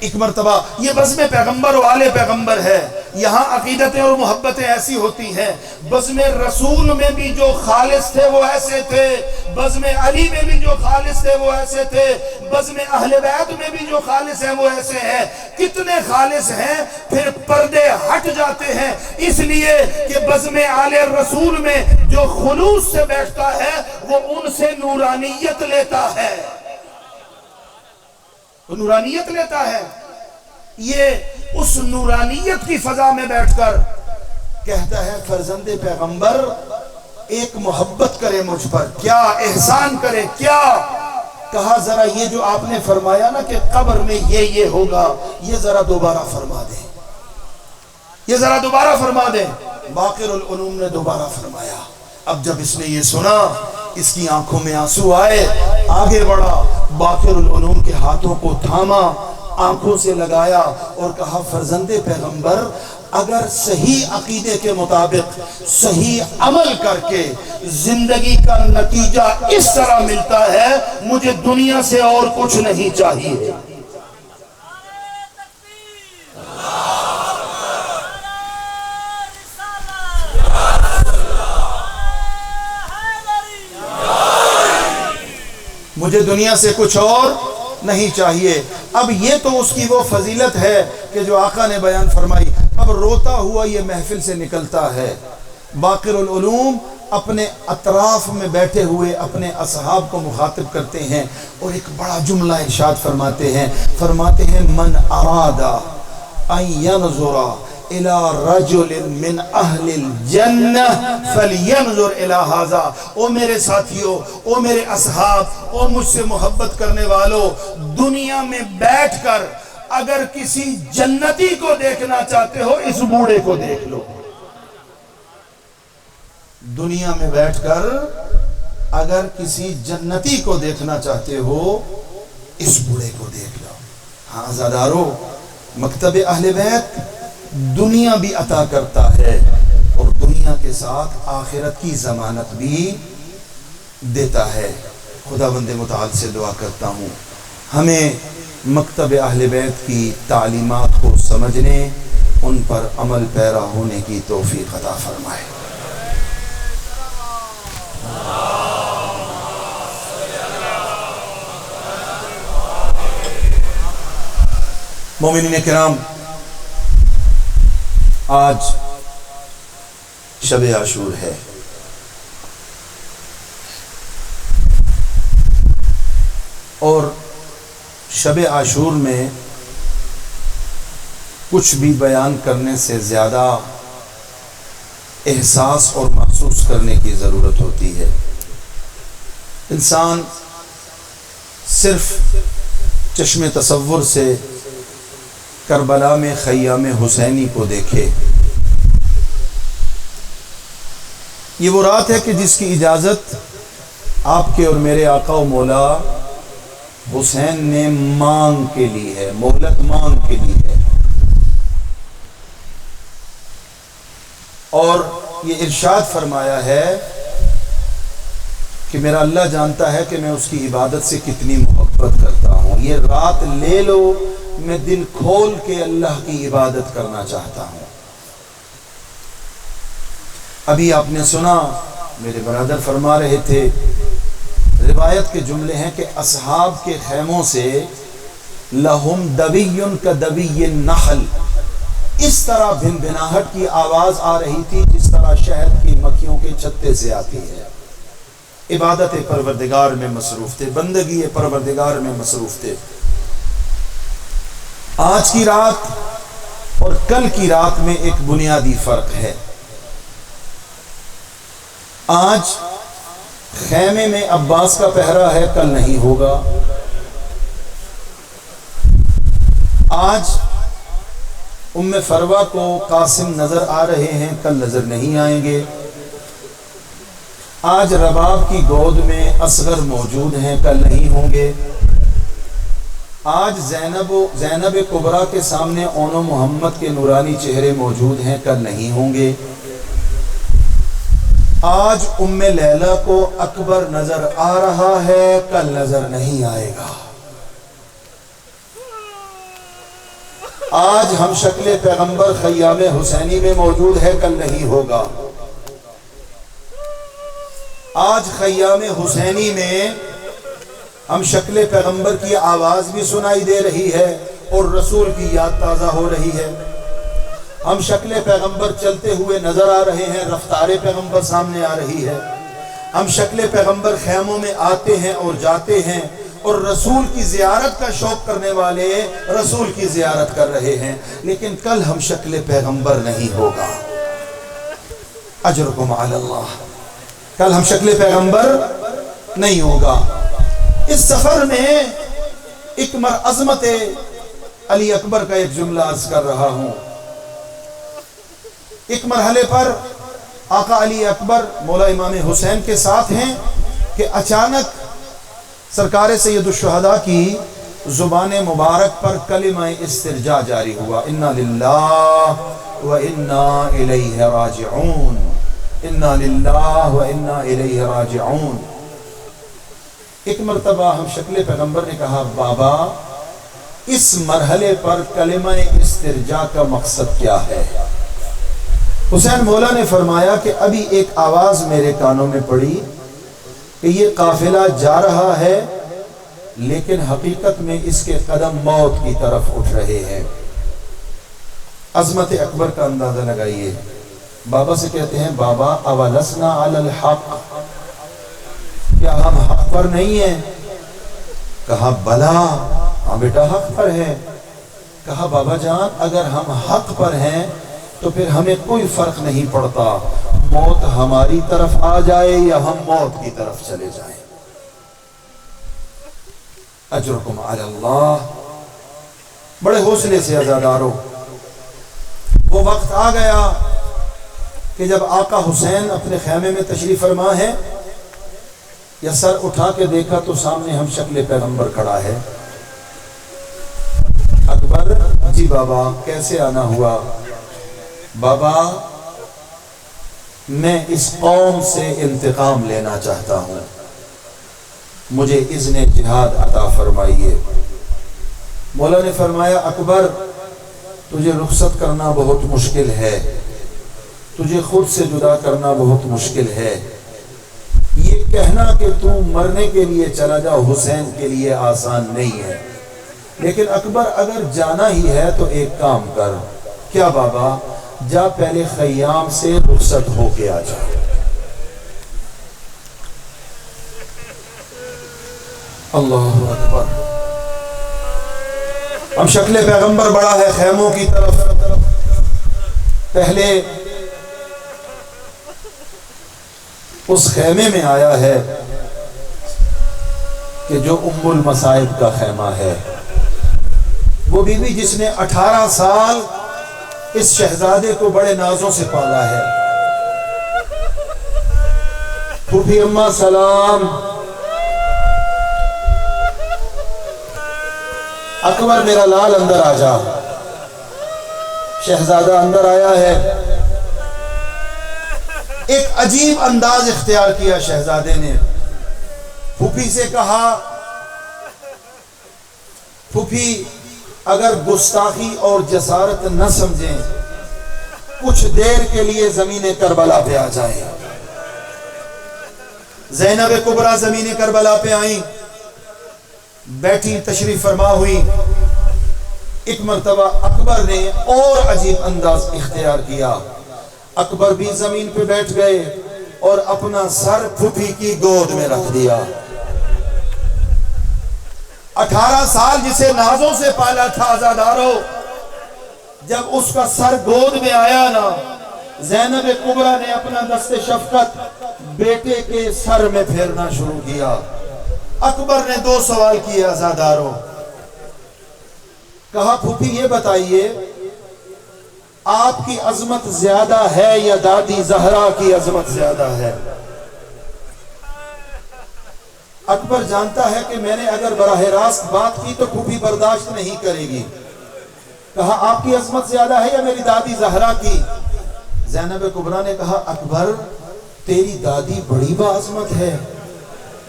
ایک مرتبہ یہ بزم پیغمبر و آل پیغمبر ہے، یہاں عقیدتیں اور محبتیں ایسی ہوتی ہیں۔ بزم رسول میں بھی جو خالص تھے وہ ایسے تھے، بزم علی میں بھی جو خالص تھے وہ ایسے تھے، بزم اہل بیت میں بھی جو خالص ہیں وہ ایسے ہیں۔ کتنے خالص ہیں پھر پردے ہٹ جاتے ہیں، اس لیے کہ بزم آل رسول میں جو خلوص سے بیٹھتا ہے وہ ان سے نورانیت لیتا ہے، وہ نورانیت لیتا ہے۔ یہ اس نورانیت کی فضا میں بیٹھ کر کہتا ہے فرزند پیغمبر ایک محبت کرے مجھ پر، کیا احسان کرے، کیا کہا ذرا یہ جو آپ نے فرمایا نا کہ قبر میں یہ ہوگا، یہ ذرا دوبارہ فرما دیں، یہ ذرا دوبارہ فرما دیں۔ باقر العلوم نے دوبارہ فرمایا۔ اب جب اس نے یہ سنا اس کی آنکھوں میں آنسو آئے، آگے بڑھا، باقر العلوم کے ہاتھوں کو تھاما، آنکھوں سے لگایا اور کہا فرزند پیغمبر اگر صحیح عقیدے کے مطابق صحیح عمل کر کے زندگی کا نتیجہ اس طرح ملتا ہے، مجھے دنیا سے اور کچھ نہیں چاہیے۔ مجھے دنیا سے کچھ اور نہیں چاہیے۔ اب یہ تو اس کی وہ فضیلت ہے کہ جو آقا نے بیان فرمائی۔ اب روتا ہوا یہ محفل سے نکلتا ہے، باقر العلوم اپنے اطراف میں بیٹھے ہوئے اپنے اصحاب کو مخاطب کرتے ہیں اور ایک بڑا جملہ ارشاد فرماتے ہیں من اراد ان ينظر الى رجل من اہل الجنہ فلینظر الى هذا۔ او میرے ساتھیو، او میرے اصحاب، او مجھ سے محبت کرنے والو، دنیا میں بیٹھ کر اگر کسی جنتی کو دیکھنا چاہتے ہو اس بوڑھے کو دیکھ لو۔ دنیا میں بیٹھ کر اگر کسی جنتی کو دیکھنا چاہتے ہو اس بوڑھے کو دیکھ لو۔ ہاں عزادارو، مکتب اہل بیت دنیا بھی عطا کرتا ہے اور دنیا کے ساتھ آخرت کی ضمانت بھی دیتا ہے۔ خدا بند متعال سے دعا کرتا ہوں ہمیں مکتب اہل بیت کی تعلیمات کو سمجھنے، ان پر عمل پیرا ہونے کی توفیق عطا فرمائے۔ مومنین کرام، آج شب عاشور ہے، اور شب عاشور میں کچھ بھی بیان کرنے سے زیادہ احساس اور محسوس کرنے کی ضرورت ہوتی ہے۔ انسان صرف چشم تصور سے کربلا میں خیام حسینی کو دیکھے۔ یہ وہ رات ہے کہ جس کی اجازت آپ کے اور میرے آقا و مولا حسین نے مانگ کے لی ہے، مہلت مانگ کے لی ہے، اور یہ ارشاد فرمایا ہے کہ میرا اللہ جانتا ہے کہ میں اس کی عبادت سے کتنی محبت کرتا ہوں، یہ رات لے لو، میں دل کھول کے اللہ کی عبادت کرنا چاہتا ہوں۔ ابھی آپ نے سنا، میرے برادر فرما رہے تھے، روایت کے جملے ہیں کہ اصحاب کے خیموں سے لہم دبی کدبی النحل، اس طرح بھنبھناہٹ کی آواز آ رہی تھی جس طرح شہد کی مکھیوں کے چھتے سے آتی ہے۔ عبادت پروردگار میں مصروف تھے، بندگی پروردگار میں مصروف تھے۔ آج کی رات اور کل کی رات میں ایک بنیادی فرق ہے۔ آج خیمے میں عباس کا پہرا ہے، کل نہیں ہوگا۔ آج ام فروہ کو قاسم نظر آ رہے ہیں، کل نظر نہیں آئیں گے۔ آج رباب کی گود میں اصغر موجود ہیں، کل نہیں ہوں گے۔ آج زینب کبریٰ کے سامنے اون و محمد کے نورانی چہرے موجود ہیں، کل نہیں ہوں گے۔ آج ام لیلہ کو اکبر نظر آ رہا ہے، کل نظر نہیں آئے گا۔ آج ہم شکل پیغمبر خیام حسینی میں موجود ہے، کل نہیں ہوگا۔ آج خیام حسینی میں ہم شکل پیغمبر کی آواز بھی سنائی دے رہی ہے اور رسول کی یاد تازہ ہو رہی ہے۔ ہم شکل پیغمبر چلتے ہوئے نظر آ رہے ہیں، رفتار پیغمبر سامنے آ رہی ہے۔ ہم شکل پیغمبر خیموں میں آتے ہیں اور جاتے ہیں، اور رسول کی زیارت کا شوق کرنے والے رسول کی زیارت کر رہے ہیں، لیکن کل ہم شکل پیغمبر نہیں ہوگا۔ اجرکم علی اللہ، کل ہم شکل پیغمبر نہیں ہوگا۔ اس سفر میں ایک عظمت علی اکبر کا ایک جملہ عرض کر رہا ہوں۔ ایک مرحلے پر آقا علی اکبر مولا امام حسین کے ساتھ ہیں کہ اچانک سرکار سید الشہداء کی زبان مبارک پر کلمہ استرجاع جاری ہوا، انا للہ و انا الیہ راجعون، انا للہ و انا الیہ راجعون۔ ایک مرتبہ ہم شکل پیغمبر نے کہا، بابا اس مرحلے پر کلمہ استرجاع کا مقصد کیا ہے؟ حسین مولا نے فرمایا کہ ابھی ایک آواز میرے کانوں میں پڑی کہ یہ قافلہ جا رہا ہے، لیکن حقیقت میں اس کے قدم موت کی طرف اٹھ رہے ہیں۔ عظمت اکبر کا اندازہ لگائیے۔ بابا سے کہتے ہیں، بابا اولسنا علی الحق، کیا ہم حق پر نہیں ہیں؟ کہا بلا، ہاں بیٹا حق پر ہے۔ کہا بابا جان اگر ہم حق پر ہیں تو پھر ہمیں کوئی فرق نہیں پڑتا، موت ہماری طرف آ جائے یا ہم موت کی طرف چلے جائیں۔ اجرکم علی اللہ۔ بڑے حوصلے سے عزادارو، وہ وقت آ گیا کہ جب آقا حسین اپنے خیمے میں تشریف فرما ہے، یا سر اٹھا کے دیکھا تو سامنے ہم شکل پیغمبر کھڑا ہے۔ اکبر، جی بابا کیسے آنا ہوا؟ بابا میں اس قوم سے انتقام لینا چاہتا ہوں، مجھے اذن جہاد عطا فرمائیے۔ مولا نے فرمایا، اکبر تجھے رخصت کرنا بہت مشکل ہے، تجھے خود سے جدا کرنا بہت مشکل ہے، یہ کہنا کہ تو مرنے کے لیے چلا جا حسین کے لیے آسان نہیں ہے۔ لیکن اکبر اگر جانا ہی ہے تو ایک کام کر. کیا بابا؟ جا پہلے خیام سے رخصت ہو کے آ جا. اللہ اکبر. اب شکل پیغمبر بڑا ہے خیموں کی طرف. پہلے اس خیمے میں آیا ہے کہ جو ام المصائب کا خیمہ ہے. وہ بیوی جس نے 18 سال اس شہزادے کو بڑے نازوں سے پالا ہے. پھوپھی اماں سلام. اکبر میرا لال اندر آ جا. شہزادہ اندر آیا ہے. ایک عجیب انداز اختیار کیا شہزادے نے. پھوپھی سے کہا پھوپھی اگر گستاخی اور جسارت نہ سمجھیں کچھ دیر کے لیے زمین کربلا پہ آ جائیں. زینب کبریٰ زمین کربلا پہ آئیں, بیٹھی تشریف فرما ہوئی. ایک مرتبہ اکبر نے اور عجیب انداز اختیار کیا. اکبر بھی زمین پہ بیٹھ گئے اور اپنا سر پھوپھی کی گود میں رکھ دیا. 18 سال جسے نازوں سے پالا تھا عزادارو, جب اس کا سر گود میں آیا نا, زینب کبریٰ نے اپنا دست شفقت بیٹے کے سر میں پھیرنا شروع کیا. اکبر نے 2 سوال کیے عزادارو. کہا پھوپھی یہ بتائیے آپ کی عظمت زیادہ ہے یا دادی زہرا کی عظمت زیادہ ہے؟ اکبر جانتا ہے کہ میں نے اگر براہ راست بات کی تو پھوپھی برداشت نہیں کرے گی. کہا آپ کی عظمت زیادہ ہے یا میری دادی زہرا کی؟ زینب کبریٰ نے کہا اکبر تیری دادی بڑی باعظمت ہے,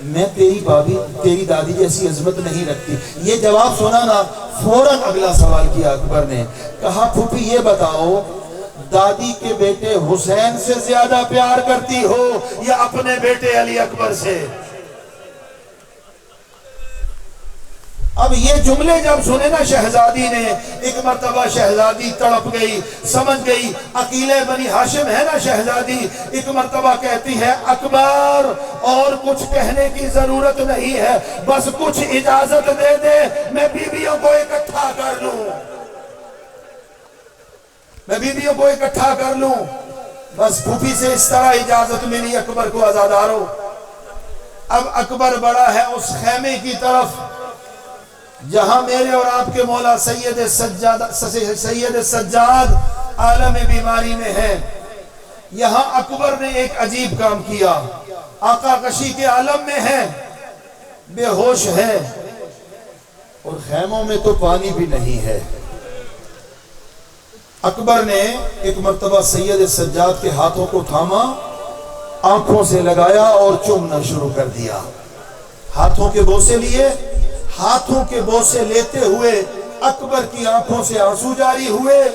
میں تیری دادی جیسی عظمت نہیں رکھتی. یہ جواب سنا نا, فوراً اگلا سوال کیا اکبر نے. کہا پھوپھی یہ بتاؤ دادی کے بیٹے حسین سے زیادہ پیار کرتی ہو یا اپنے بیٹے علی اکبر سے؟ اب یہ جملے جب سنے نا شہزادی نے, ایک مرتبہ شہزادی تڑپ گئی, سمجھ گئی عقیلے بنی ہاشم ہے نا شہزادی. ایک مرتبہ کہتی ہے اکبر اور کچھ کہنے کی ضرورت نہیں ہے, بس کچھ اجازت دے دے میں بیویوں کو اکٹھا کر لوں, میں بیویوں کو اکٹھا کر لوں. بس پھوپھی سے اس طرح اجازت ملی اکبر کو عزادارو. اب اکبر بڑا ہے اس خیمے کی طرف جہاں میرے اور آپ کے مولا سید سجاد عالم بیماری میں ہے. یہاں اکبر نے ایک عجیب کام کیا. آقا کشی کے عالم میں ہے, بے ہوش ہے, اور خیموں میں تو پانی بھی نہیں ہے. اکبر نے ایک مرتبہ سید سجاد کے ہاتھوں کو تھاما, آنکھوں سے لگایا اور چومنا شروع کر دیا. ہاتھوں کے بوسے لیے. ہاتھوں کے بوسے لیتے ہوئے اکبر کی آنکھوں سے آنسو جاری ہوئے.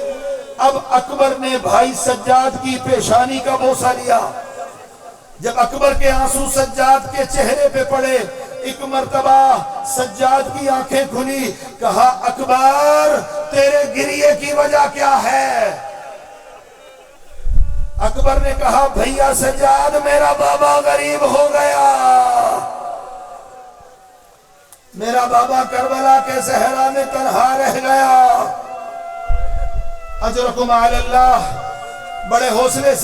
اب اکبر نے بھائی سجاد کی پیشانی کا بوسہ لیا. جب اکبر کے آنسو سجاد کے چہرے پہ پڑے, ایک مرتبہ سجاد کی آنکھیں کھلی. کہا اکبر تیرے گریے کی وجہ کیا ہے؟ اکبر نے کہا بھیا سجاد میرا بابا غریب ہو گیا, میرا بابا کربلا کے صحرا میں تنہا رہ گیا. اجرکم علی اللہ. بڑے حوصلے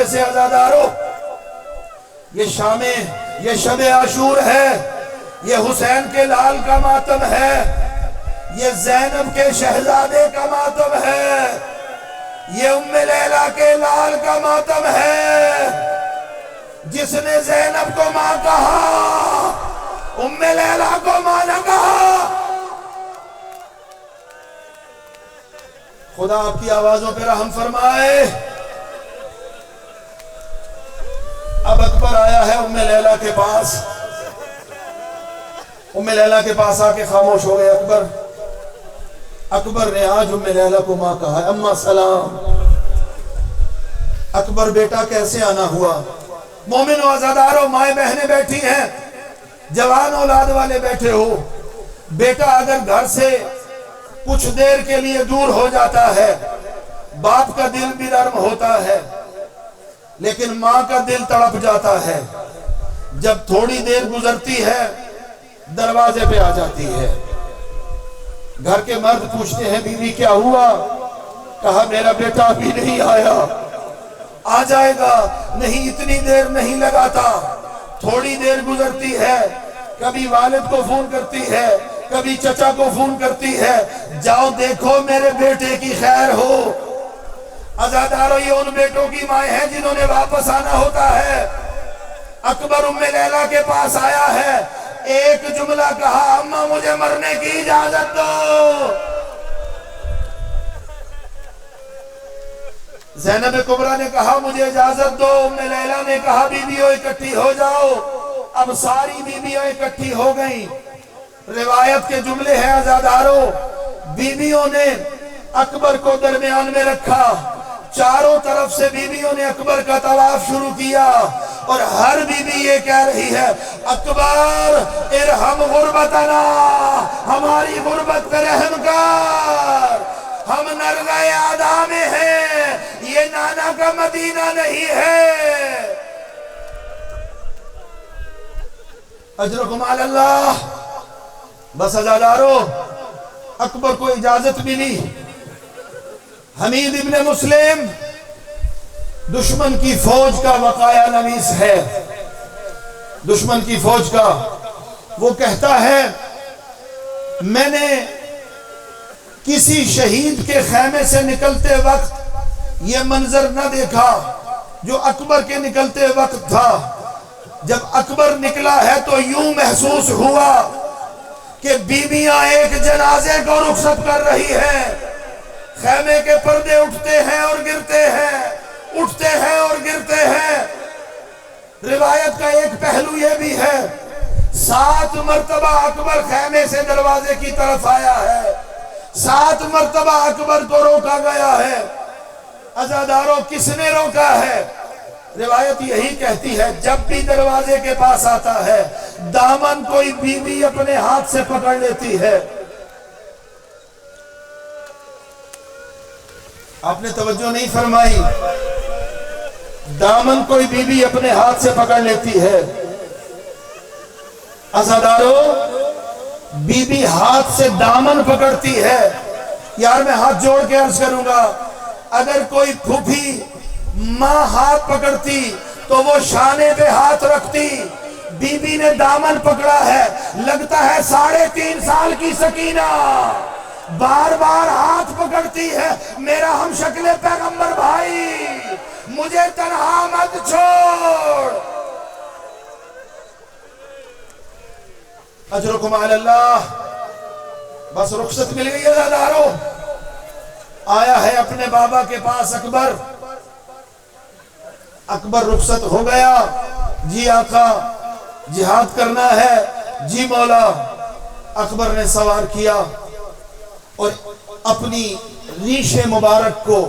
سے عزادارو, یہ شب عاشور ہے, یہ حسین کے لال کا ماتم ہے, یہ زینب کے شہزادے کا ماتم ہے, یہ ام لیلا کے لال کا ماتم ہے. جس نے زینب کو ماں کہا ام لیلا کو ماں نہ کہا. خدا آپ کی آوازوں پہ رحم فرمائے. اب اکبر آیا ہے ام لیلا کے پاس. ام لیلا کے پاس آ کے خاموش ہو گئے اکبر. اکبر نے آج ام لیلا کو ماں کہا, اماں سلام. اکبر بیٹا کیسے آنا ہوا؟ مومن و عزادارو, مائیں بہنیں بیٹھی ہیں, جوان اولاد والے بیٹھے ہو. بیٹا اگر گھر سے کچھ دیر کے لیے دور ہو جاتا ہے باپ کا دل بھی نرم ہوتا ہے، لیکن ماں کا دل تڑپ جاتا ہے۔ جب تھوڑی دیر گزرتی ہے دروازے پہ آ جاتی ہے۔ گھر کے مرد پوچھتے ہیں بیوی کیا ہوا؟ کہا میرا بیٹا ابھی نہیں آیا، آ جائے گا، نہیں اتنی دیر نہیں لگاتا۔ تھوڑی دیر گزرتی ہے، کبھی والد کو فون کرتی ہے، کبھی چچا کو فون کرتی ہے، جاؤ دیکھو میرے بیٹے کی خیر ہو۔ عزادارو یہ ان بیٹوں کی مائیں ہیں جنہوں نے واپس آنا ہوتا ہے۔ اکبر ام لیلہ کے پاس آیا ہے، ایک جملہ کہا اماں مجھے مرنے کی اجازت دو۔ زینب کبریٰ نے کہا مجھے اجازت دو، ام لیلہ نے کہا بیویوں اکٹھی ہو جاؤ۔ اب ساری بیویوں اکٹھی ہو گئیں۔ روایت کے جملے ہیں عزادارو، بیویوں نے اکبر کو درمیان میں رکھا، چاروں طرف سے بیویوں نے اکبر کا طواف شروع کیا، اور ہر بیوی یہ کہہ رہی ہے اکبر ارحم غربتنا، ہماری غربت پہ رحم کر، ہم نرگائے آدھا میں ہیں، یہ نانا کا مدینہ نہیں ہے۔ اجرکم علی اللہ۔ بس عزادارو اکبر کو اجازت ملی۔ حمید ابن مسلم دشمن کی فوج کا وقایہ نویس ہے، دشمن کی فوج کا۔ وہ کہتا ہے میں نے کسی شہید کے خیمے سے نکلتے وقت یہ منظر نہ دیکھا جو اکبر کے نکلتے وقت تھا۔ جب اکبر نکلا ہے تو یوں محسوس ہوا کہ بیویاں ایک جنازے کو رخصت کر رہی ہیں، خیمے کے پردے اٹھتے ہیں اور گرتے ہیں، اٹھتے ہیں اور گرتے ہیں۔ روایت کا ایک پہلو یہ بھی ہے 7 مرتبہ اکبر خیمے سے دروازے کی طرف آیا ہے، 7 مرتبہ اکبر کو روکا گیا ہے۔ عزادارو کس نے روکا ہے؟ روایت یہی کہتی ہے جب بھی دروازے کے پاس آتا ہے دامن کوئی بیوی اپنے ہاتھ سے پکڑ لیتی ہے۔ آپ نے توجہ نہیں فرمائی، دامن کوئی بیوی اپنے ہاتھ سے پکڑ لیتی ہے۔ عزادارو بیوی ہاتھ سے دامن پکڑتی ہے۔ یار میں ہاتھ جوڑ کے عرض کروں گا، اگر کوئی پھوپھی ماں ہاتھ پکڑتی تو وہ شانے پہ ہاتھ رکھتی، بی بی نے دامن پکڑا ہے، لگتا ہے 3.5 سال کی سکینہ بار بار ہاتھ پکڑتی ہے، میرا ہم شکل پیغمبر بھائی مجھے تنہا مت چھوڑ۔ اجرکم علی اللہ۔ بس رخصت مل گئی عزادارو، آیا ہے اپنے بابا کے پاس اکبر۔ اکبر رخصت ہو گیا، جی آقا جہاد کرنا ہے، جی مولا۔ اکبر نے سوار کیا اور اپنی ریش مبارک کو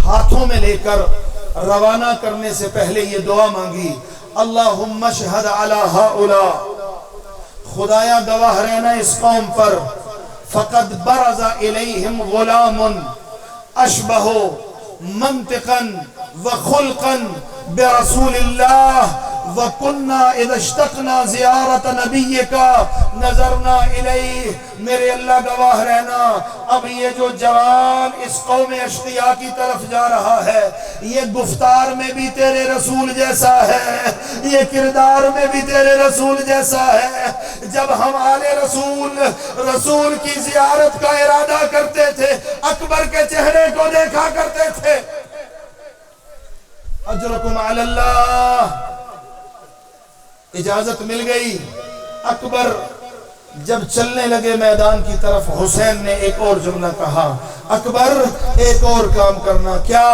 ہاتھوں میں لے کر روانہ کرنے سے پہلے یہ دعا مانگی، اللہم اشہد علی ہؤلاء، خدایا گواہ رہنا اس قوم پر، فقد برز الیہم غلام اشبہ منطقا وخلقا برسول اللہ وَكُنَّا اِذَا اشْتَقْنَا زِيَارَةَ نَبِيِّكَ نَظَرْنَا إِلَيْهِ۔ میرے اللہ گواہ رہنا، اب یہ جو جوان اس قوم اشقیاء کی طرف جا رہا ہے یہ گفتار میں بھی تیرے رسول جیسا ہے، یہ کردار میں بھی تیرے رسول جیسا ہے۔ جب ہم آل رسول کی زیارت کا ارادہ کرتے تھے اکبر کے چہرے کو دیکھا کرتے تھے۔ اجرکم علی اللہ۔ اجازت مل گئی۔ اکبر جب چلنے لگے میدان کی طرف، حسین نے ایک اور جملہ کہا، اکبر ایک اور کام کرنا۔ کیا؟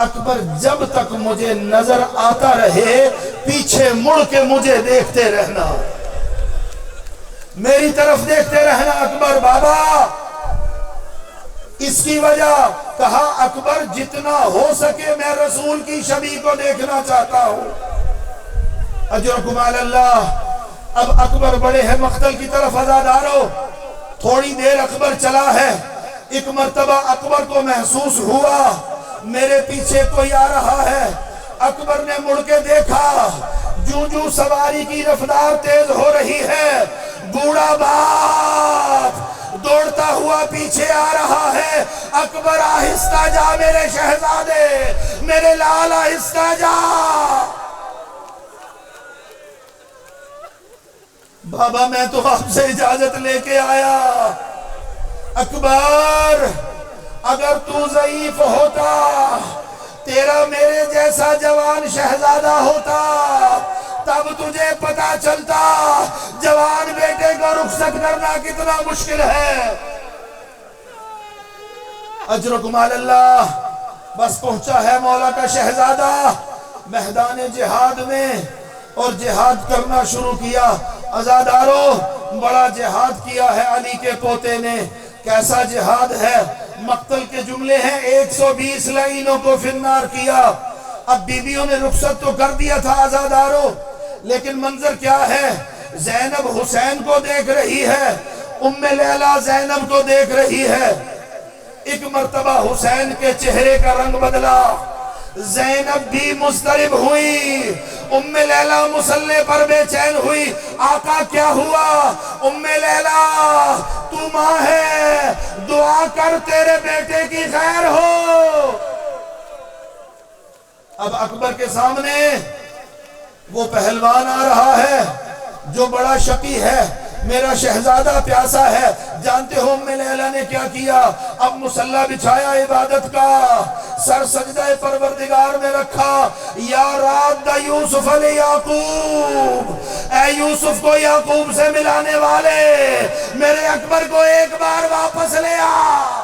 اکبر جب تک مجھے نظر آتا رہے پیچھے مڑ کے مجھے دیکھتے رہنا، میری طرف دیکھتے رہنا اکبر بابا۔ اس کی وجہ کہا اکبر جتنا ہو سکے میں رسول کی شبیہ کو دیکھنا چاہتا ہوں۔ اجرکم علی اللہ۔ اب اکبر بڑے ہیں مقتل کی طرف عزادارو. تھوڑی دیر اکبر چلا ہے. ایک مرتبہ اکبر کو محسوس ہوا میرے پیچھے کوئی آ رہا ہے. اکبر نے مڑ کے دیکھا، جو سواری کی رفتار تیز ہو رہی ہے، بوڑھا باپ دوڑتا ہوا پیچھے آ رہا ہے. اکبر آہستہ جا میرے شہزادے، میرے لال آہستہ جا. بابا میں تو آپ سے اجازت لے کے آیا. اکبر اگر تو ضعیف ہوتا، تیرا میرے جیسا جوان شہزادہ ہوتا، تب تجھے پتا چلتا جوان بیٹے کو رخصت کرنا کتنا مشکل ہے. اجرکم علی اللہ. بس پہنچا ہے مولا کا شہزادہ میدان جہاد میں اور جہاد کرنا شروع کیا. عزادارو بڑا جہاد کیا ہے علی کے پوتے نے. کیسا جہاد ہے؟ مقتل کے جملے ہیں 120 لعینوں کو فنار کیا. اب بیویوں نے رخصت تو کر دیا تھا عزادارو، لیکن منظر کیا ہے؟ زینب حسین کو دیکھ رہی ہے، ام لیلہ زینب کو دیکھ رہی ہے. ایک مرتبہ حسین کے چہرے کا رنگ بدلا، زینب بھی مضطرب ہوئی، ام لیلہ مصلی پر بے چین ہوئی. آقا کیا ہوا؟ ام لیلہ تو ماں ہے، دعا کر تیرے بیٹے کی خیر ہو. اب اکبر کے سامنے وہ پہلوان آ رہا ہے جو بڑا شقی ہے. میرا شہزادہ پیاسا ہے. جانتے ہو ام لیلہ نے کیا کیا؟ اب مصلی بچھایا عبادت کا، سر سجدہ پروردگار میں رکھا. یا راد یوسف علی یعقوب، اے یوسف کو یعقوب سے ملانے والے، میرے اکبر کو ایک بار واپس لے آ.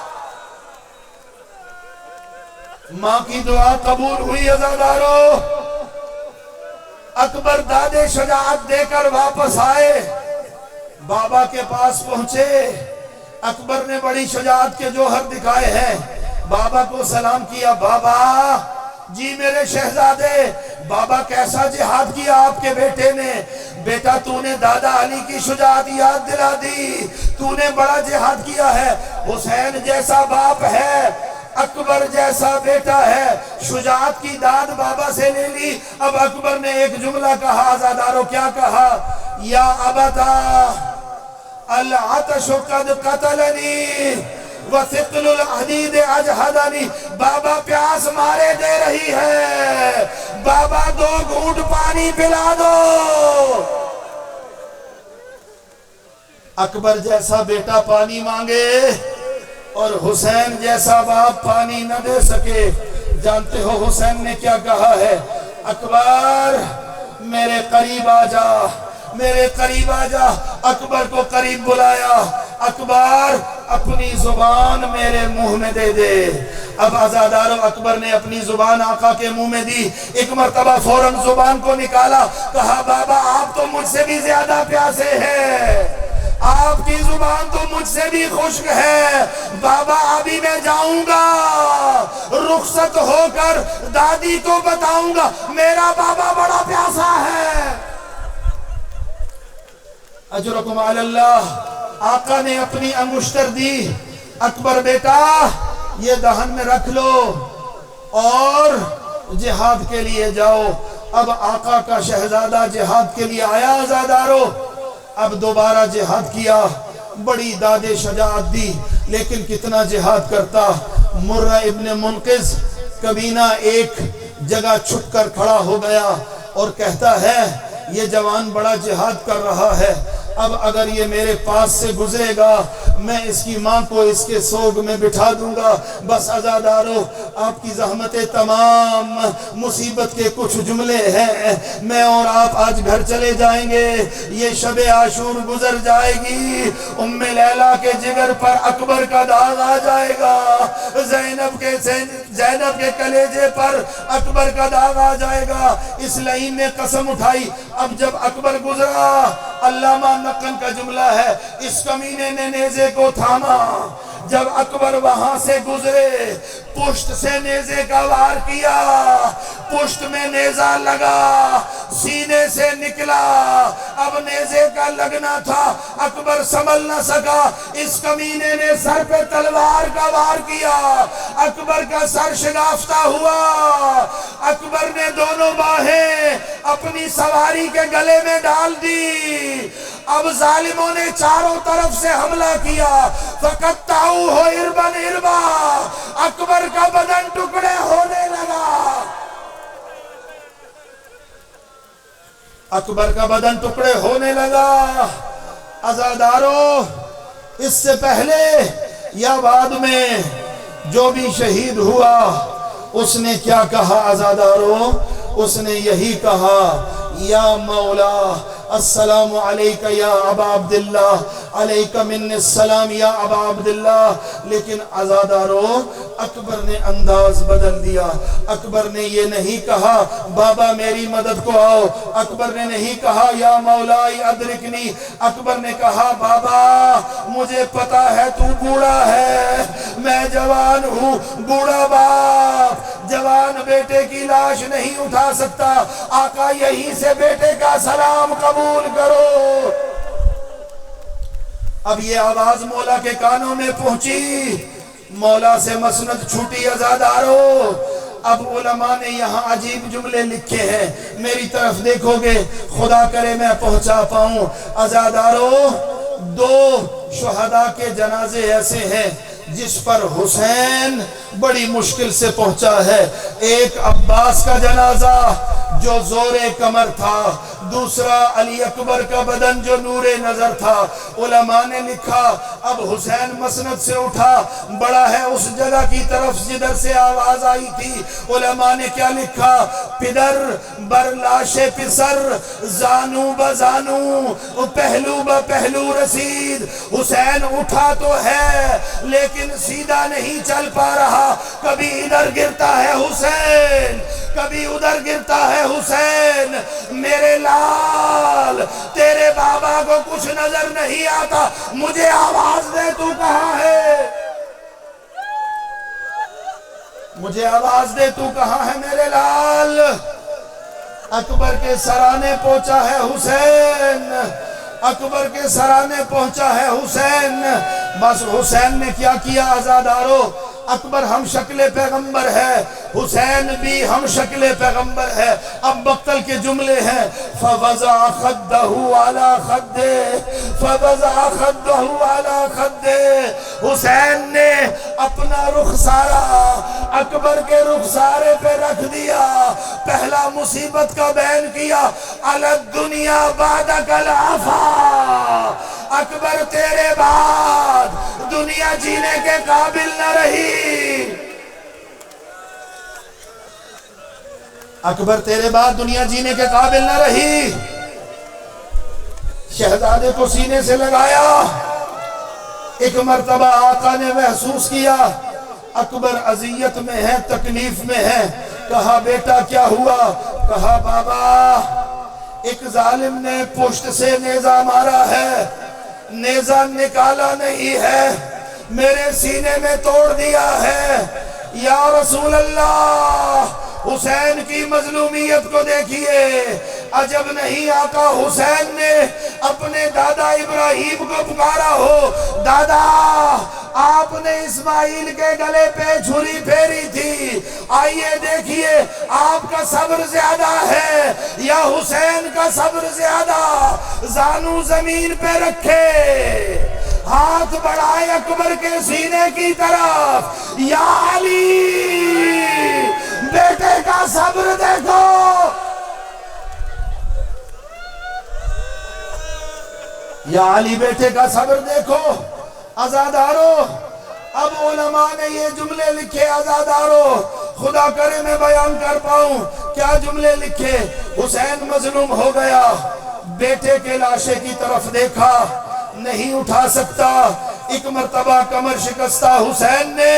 ماں کی دعا قبول ہوئی. عزادارو اکبر دادے شجاعت دے کر واپس آئے، بابا کے پاس پہنچے. اکبر نے بڑی شجاعت کے جوہر دکھائے ہیں. بابا کو سلام کیا. بابا جی میرے شہزادے. بابا کیسا جہاد کیا آپ کے بیٹے نے؟ بیٹا تو نے دادا علی کی شجاعت یاد دلا دی، تو نے بڑا جہاد کیا ہے. حسین جیسا باپ ہے، اکبر جیسا بیٹا ہے، شجاعت کی داد بابا سے لے لی. اب اکبر نے ایک جملہ کہا. عزادارو کیا کہا؟ یا ابتا العطش قد قتلنی وثقل الحدید اجہدنی. بابا پیاس مارے دے رہی ہے، بابا 2 گھونٹ پانی پلا دو. اکبر جیسا بیٹا پانی مانگے اور حسین جیسا باپ پانی نہ دے سکے. جانتے ہو حسین نے کیا کہا ہے؟ اکبر میرے قریب آ جا، میرے قریب آ جا. اکبر کو قریب بلایا. اکبر اپنی زبان میرے منہ میں دے دے. اب عزادارو اکبر نے اپنی زبان آقا کے منہ میں دی. ایک مرتبہ فوراً زبان کو نکالا. کہا بابا آپ تو مجھ سے بھی زیادہ پیاسے ہیں، آپ کی زبان تو مجھ سے بھی خشک ہے. بابا ابھی میں جاؤں گا، رخصت ہو کر دادی کو بتاؤں گا میرا بابا بڑا پیاسا ہے. اجرکم علی اللہ. آقا نے اپنی انگشتر دی. اکبر بیٹا یہ دہن میں رکھ لو اور جہاد کے لیے جاؤ. اب آقا کا شہزادہ جہاد کے لیے آیا. عزادارو اب دوبارہ جہاد کیا، بڑی داد شجاعت دی، لیکن کتنا جہاد کرتا. مرہ ابن منقذ کبینہ ایک جگہ چھپ کر کھڑا ہو گیا اور کہتا ہے یہ جوان بڑا جہاد کر رہا ہے، اب اگر یہ میرے پاس سے گزرے گا میں اس کی ماں کو اس کے سوگ میں بٹھا دوں گا. بس عزادارو آپ کی زحمتیں تمام، مصیبت کے کچھ جملے ہیں. میں اور آپ آج گھر چلے جائیں گے، یہ شب عاشور گزر جائے گی، ام لیلہ کے جگر پر اکبر کا داغ آ جائے گا، زینب کے کلیجے پر اکبر کا داغ آ جائے گا. اس لعین نے قسم اٹھائی. اب جب اکبر گزرا، علامہ نقل کا جملہ ہے، اس کمینے نے نیزے کو تھاما، جب اکبر وہاں سے گزرے پشت سے نیزے کا وار کیا، پشت میں نیزہ لگا، سینے سے نکلا، اب نیزے کا لگنا تھا، اکبر سنبھل نہ سکا، اس کمینے نے سر پہ تلوار کا وار کیا، اکبر کا سر شگافتہ ہوا، اکبر نے دونوں باہیں اپنی سواری کے گلے میں ڈال دی، اب ظالموں نے چاروں طرف سے حملہ کیا، فَقَطَّعُوهُ عِرْبًا عِرْبًا، اکبر کا بدن ٹکڑے ہونے لگا، اکبر کا بدن ٹکڑے ہونے لگا۔ عزادارو، اس سے پہلے یا بعد میں جو بھی شہید ہوا اس نے کیا کہا عزادارو؟ اس نے یہی کہا یا مولا السلام علیکہ یا ابا عبداللہ، علیکہ من السلام یا ابا عبداللہ۔ لیکن عزادارو، اکبر نے انداز بدل دیا، اکبر نے یہ نہیں کہا بابا میری مدد کو آؤ، اکبر نے نہیں کہا یا مولائی ادرکنی، اکبر نے کہا بابا مجھے پتا ہے تو بوڑھا ہے، میں جوان ہوں، بوڑھا باپ جوان بیٹے کی لاش نہیں اٹھا سکتا، آقا یہیں سے بیٹے کا سلام قبول کرو۔ اب یہ آواز مولا کے کانوں میں پہنچی، مولا سے مسند چھوٹی عزادارو۔ اب علماء نے یہاں عجیب جملے لکھے ہیں، میری طرف دیکھو گے خدا کرے میں پہنچا پاؤں۔ عزادارو، دو شہداء کے جنازے ایسے ہیں جس پر حسین بڑی مشکل سے پہنچا ہے، ایک عباس کا جنازہ جو زور کمر تھا، دوسرا علی اکبر کا بدن جو نور نظر تھا۔ علماء نے لکھا اب حسین مسند سے اٹھا، بڑا ہے اس جگہ کی طرف جدھر سے آواز آئی تھی۔ علماء نے کیا لکھا؟ پدر بر لاش پسر، زانو بزانو، پہلو بپہلو رسید۔ حسین اٹھا تو ہے لیکن سیدھا نہیں چل پا رہا، کبھی ادھر گرتا ہے حسین، کبھی ادھر گرتا ہے حسین۔ میرے لال تیرے بابا کو کچھ نظر نہیں آتا، مجھے آواز دے تو کہاں ہے، مجھے آواز دے تو کہاں ہے میرے لال۔ اکبر کے سرانے پہنچا ہے حسین، اکبر کے سرانے پہنچا ہے حسین۔ بس حسین نے کیا کیا عزادارو؟ اکبر ہم شکل پیغمبر ہے، حسین بھی ہم شکل پیغمبر ہے۔ اب مقتل کے جملے ہیں فَوَضَعَ خَدَّهُ عَلَى خَدِّهِ، فَوَضَعَ خَدَّهُ عَلَى خَدِّهِ۔ حسین نے اپنا رخسارہ اکبر کے رخسارے پہ رکھ دیا، پہلا مصیبت کا بیان کیا، عَلَى الدُّنْيَا بَعْدَكَ الْعَفَا، اکبر تیرے بعد دنیا جینے کے قابل نہ رہی، اکبر تیرے بعد دنیا جینے کے قابل نہ رہی۔ شہزادے کو سینے سے لگایا، ایک مرتبہ آقا نے محسوس کیا اکبر اذیت میں ہے، تکلیف میں ہے۔ کہا بیٹا کیا ہوا؟ کہا بابا ایک ظالم نے پشت سے نیزہ مارا ہے، نیزہ نکالا نہیں ہے، میرے سینے میں توڑ دیا ہے۔ یا رسول اللہ، حسین کی مظلومیت کو دیکھیے، عجب نہیں آقا حسین نے اپنے دادا ابراہیم کو پکارا ہو، دادا آپ نے اسماعیل کے گلے پہ چھری پھیری تھی، آئیے دیکھیے آپ کا صبر زیادہ ہے یا حسین کا صبر زیادہ۔ زانو زمین پہ رکھے، ہاتھ بڑھائے اکبر کے سینے کی طرف، یا علی بیٹے کا صبر دیکھو، یا علی بیٹے کا صبر دیکھو۔ عزادارو، اب علماء نے یہ جملے لکھے عزادارو، خدا کرے میں بیان کر پاؤں کیا جملے لکھے۔ حسین مظلوم ہو گیا، بیٹے کے لاشے کی طرف دیکھا، نہیں اٹھا سکتا، ایک مرتبہ کمر شکستہ حسین نے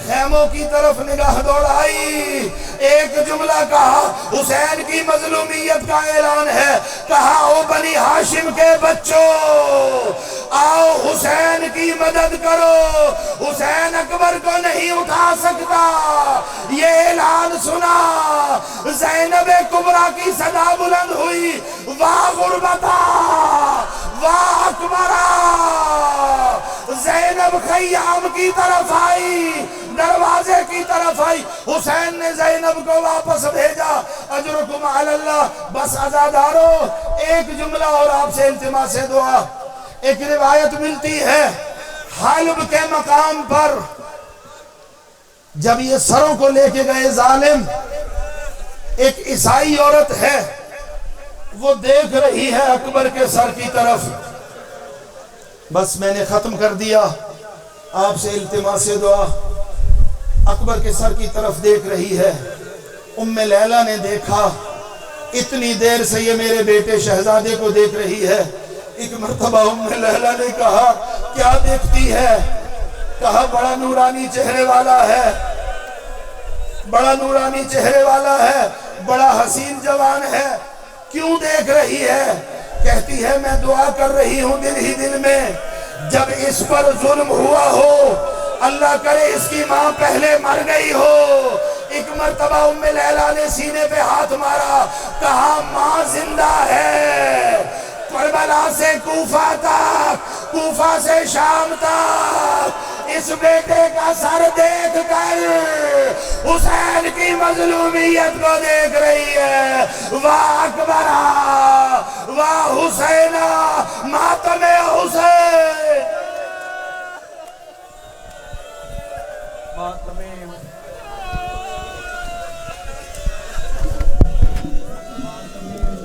خیموں کی طرف نگاہ دوڑائی، ایک جملہ کہا، حسین کی مظلومیت کا اعلان ہے، کہا او بنی ہاشم کے بچوں، آؤ حسین کی مدد کرو، حسین اکبر کو نہیں اٹھا سکتا۔ یہ اعلان سنا، زینب کبریٰ کی صدا بلند ہوئی، واہ غربتا واہ اکبرا۔ زینب خیام کی طرف آئی، دروازے کی طرف آئی، حسین نے زینب کو واپس بھیجا۔ اجرکم علی اللہ۔ بس عزادارو، ایک جملہ اور آپ سے التماس دعا۔ ایک روایت ملتی ہے حلب کے مقام پر جب یہ سروں کو لے کے گئے ظالم، ایک عیسائی عورت ہے، وہ دیکھ رہی ہے اکبر کے سر کی طرف۔ بس میں نے ختم کر دیا، آپ سے التماس دعا۔ اکبر کے سر کی طرف دیکھ رہی ہے۔ ام لیلہ نے دیکھا، اتنی دیر سے یہ میرے بیٹے شہزادے کو دیکھ رہی ہے۔ ایک مرتبہ ام لیلہ نے کہا کیا دیکھتی ہے؟ کہا بڑا نورانی چہرے والا ہے، بڑا نورانی چہرے والا ہے، بڑا حسین جوان ہے، کیوں دیکھ رہی ہے؟ کہتی ہے میں دعا کر رہی ہوں دل ہی دل میں، جب اس پر ظلم ہوا ہو، اللہ کرے اس کی ماں پہلے مر گئی ہو۔ ایک مرتبہ ام لیلہ نے سینے پہ ہاتھ مارا، کہا ماں زندہ ہے، کربلا سے کوفہ تک، کوفہ سے شام تک، اس بیٹے کا سر دیکھ کر حسین کی مظلومیت کو دیکھ رہی ہے۔ واہ اکبرہ واہ حسینہ، ماتم حسین۔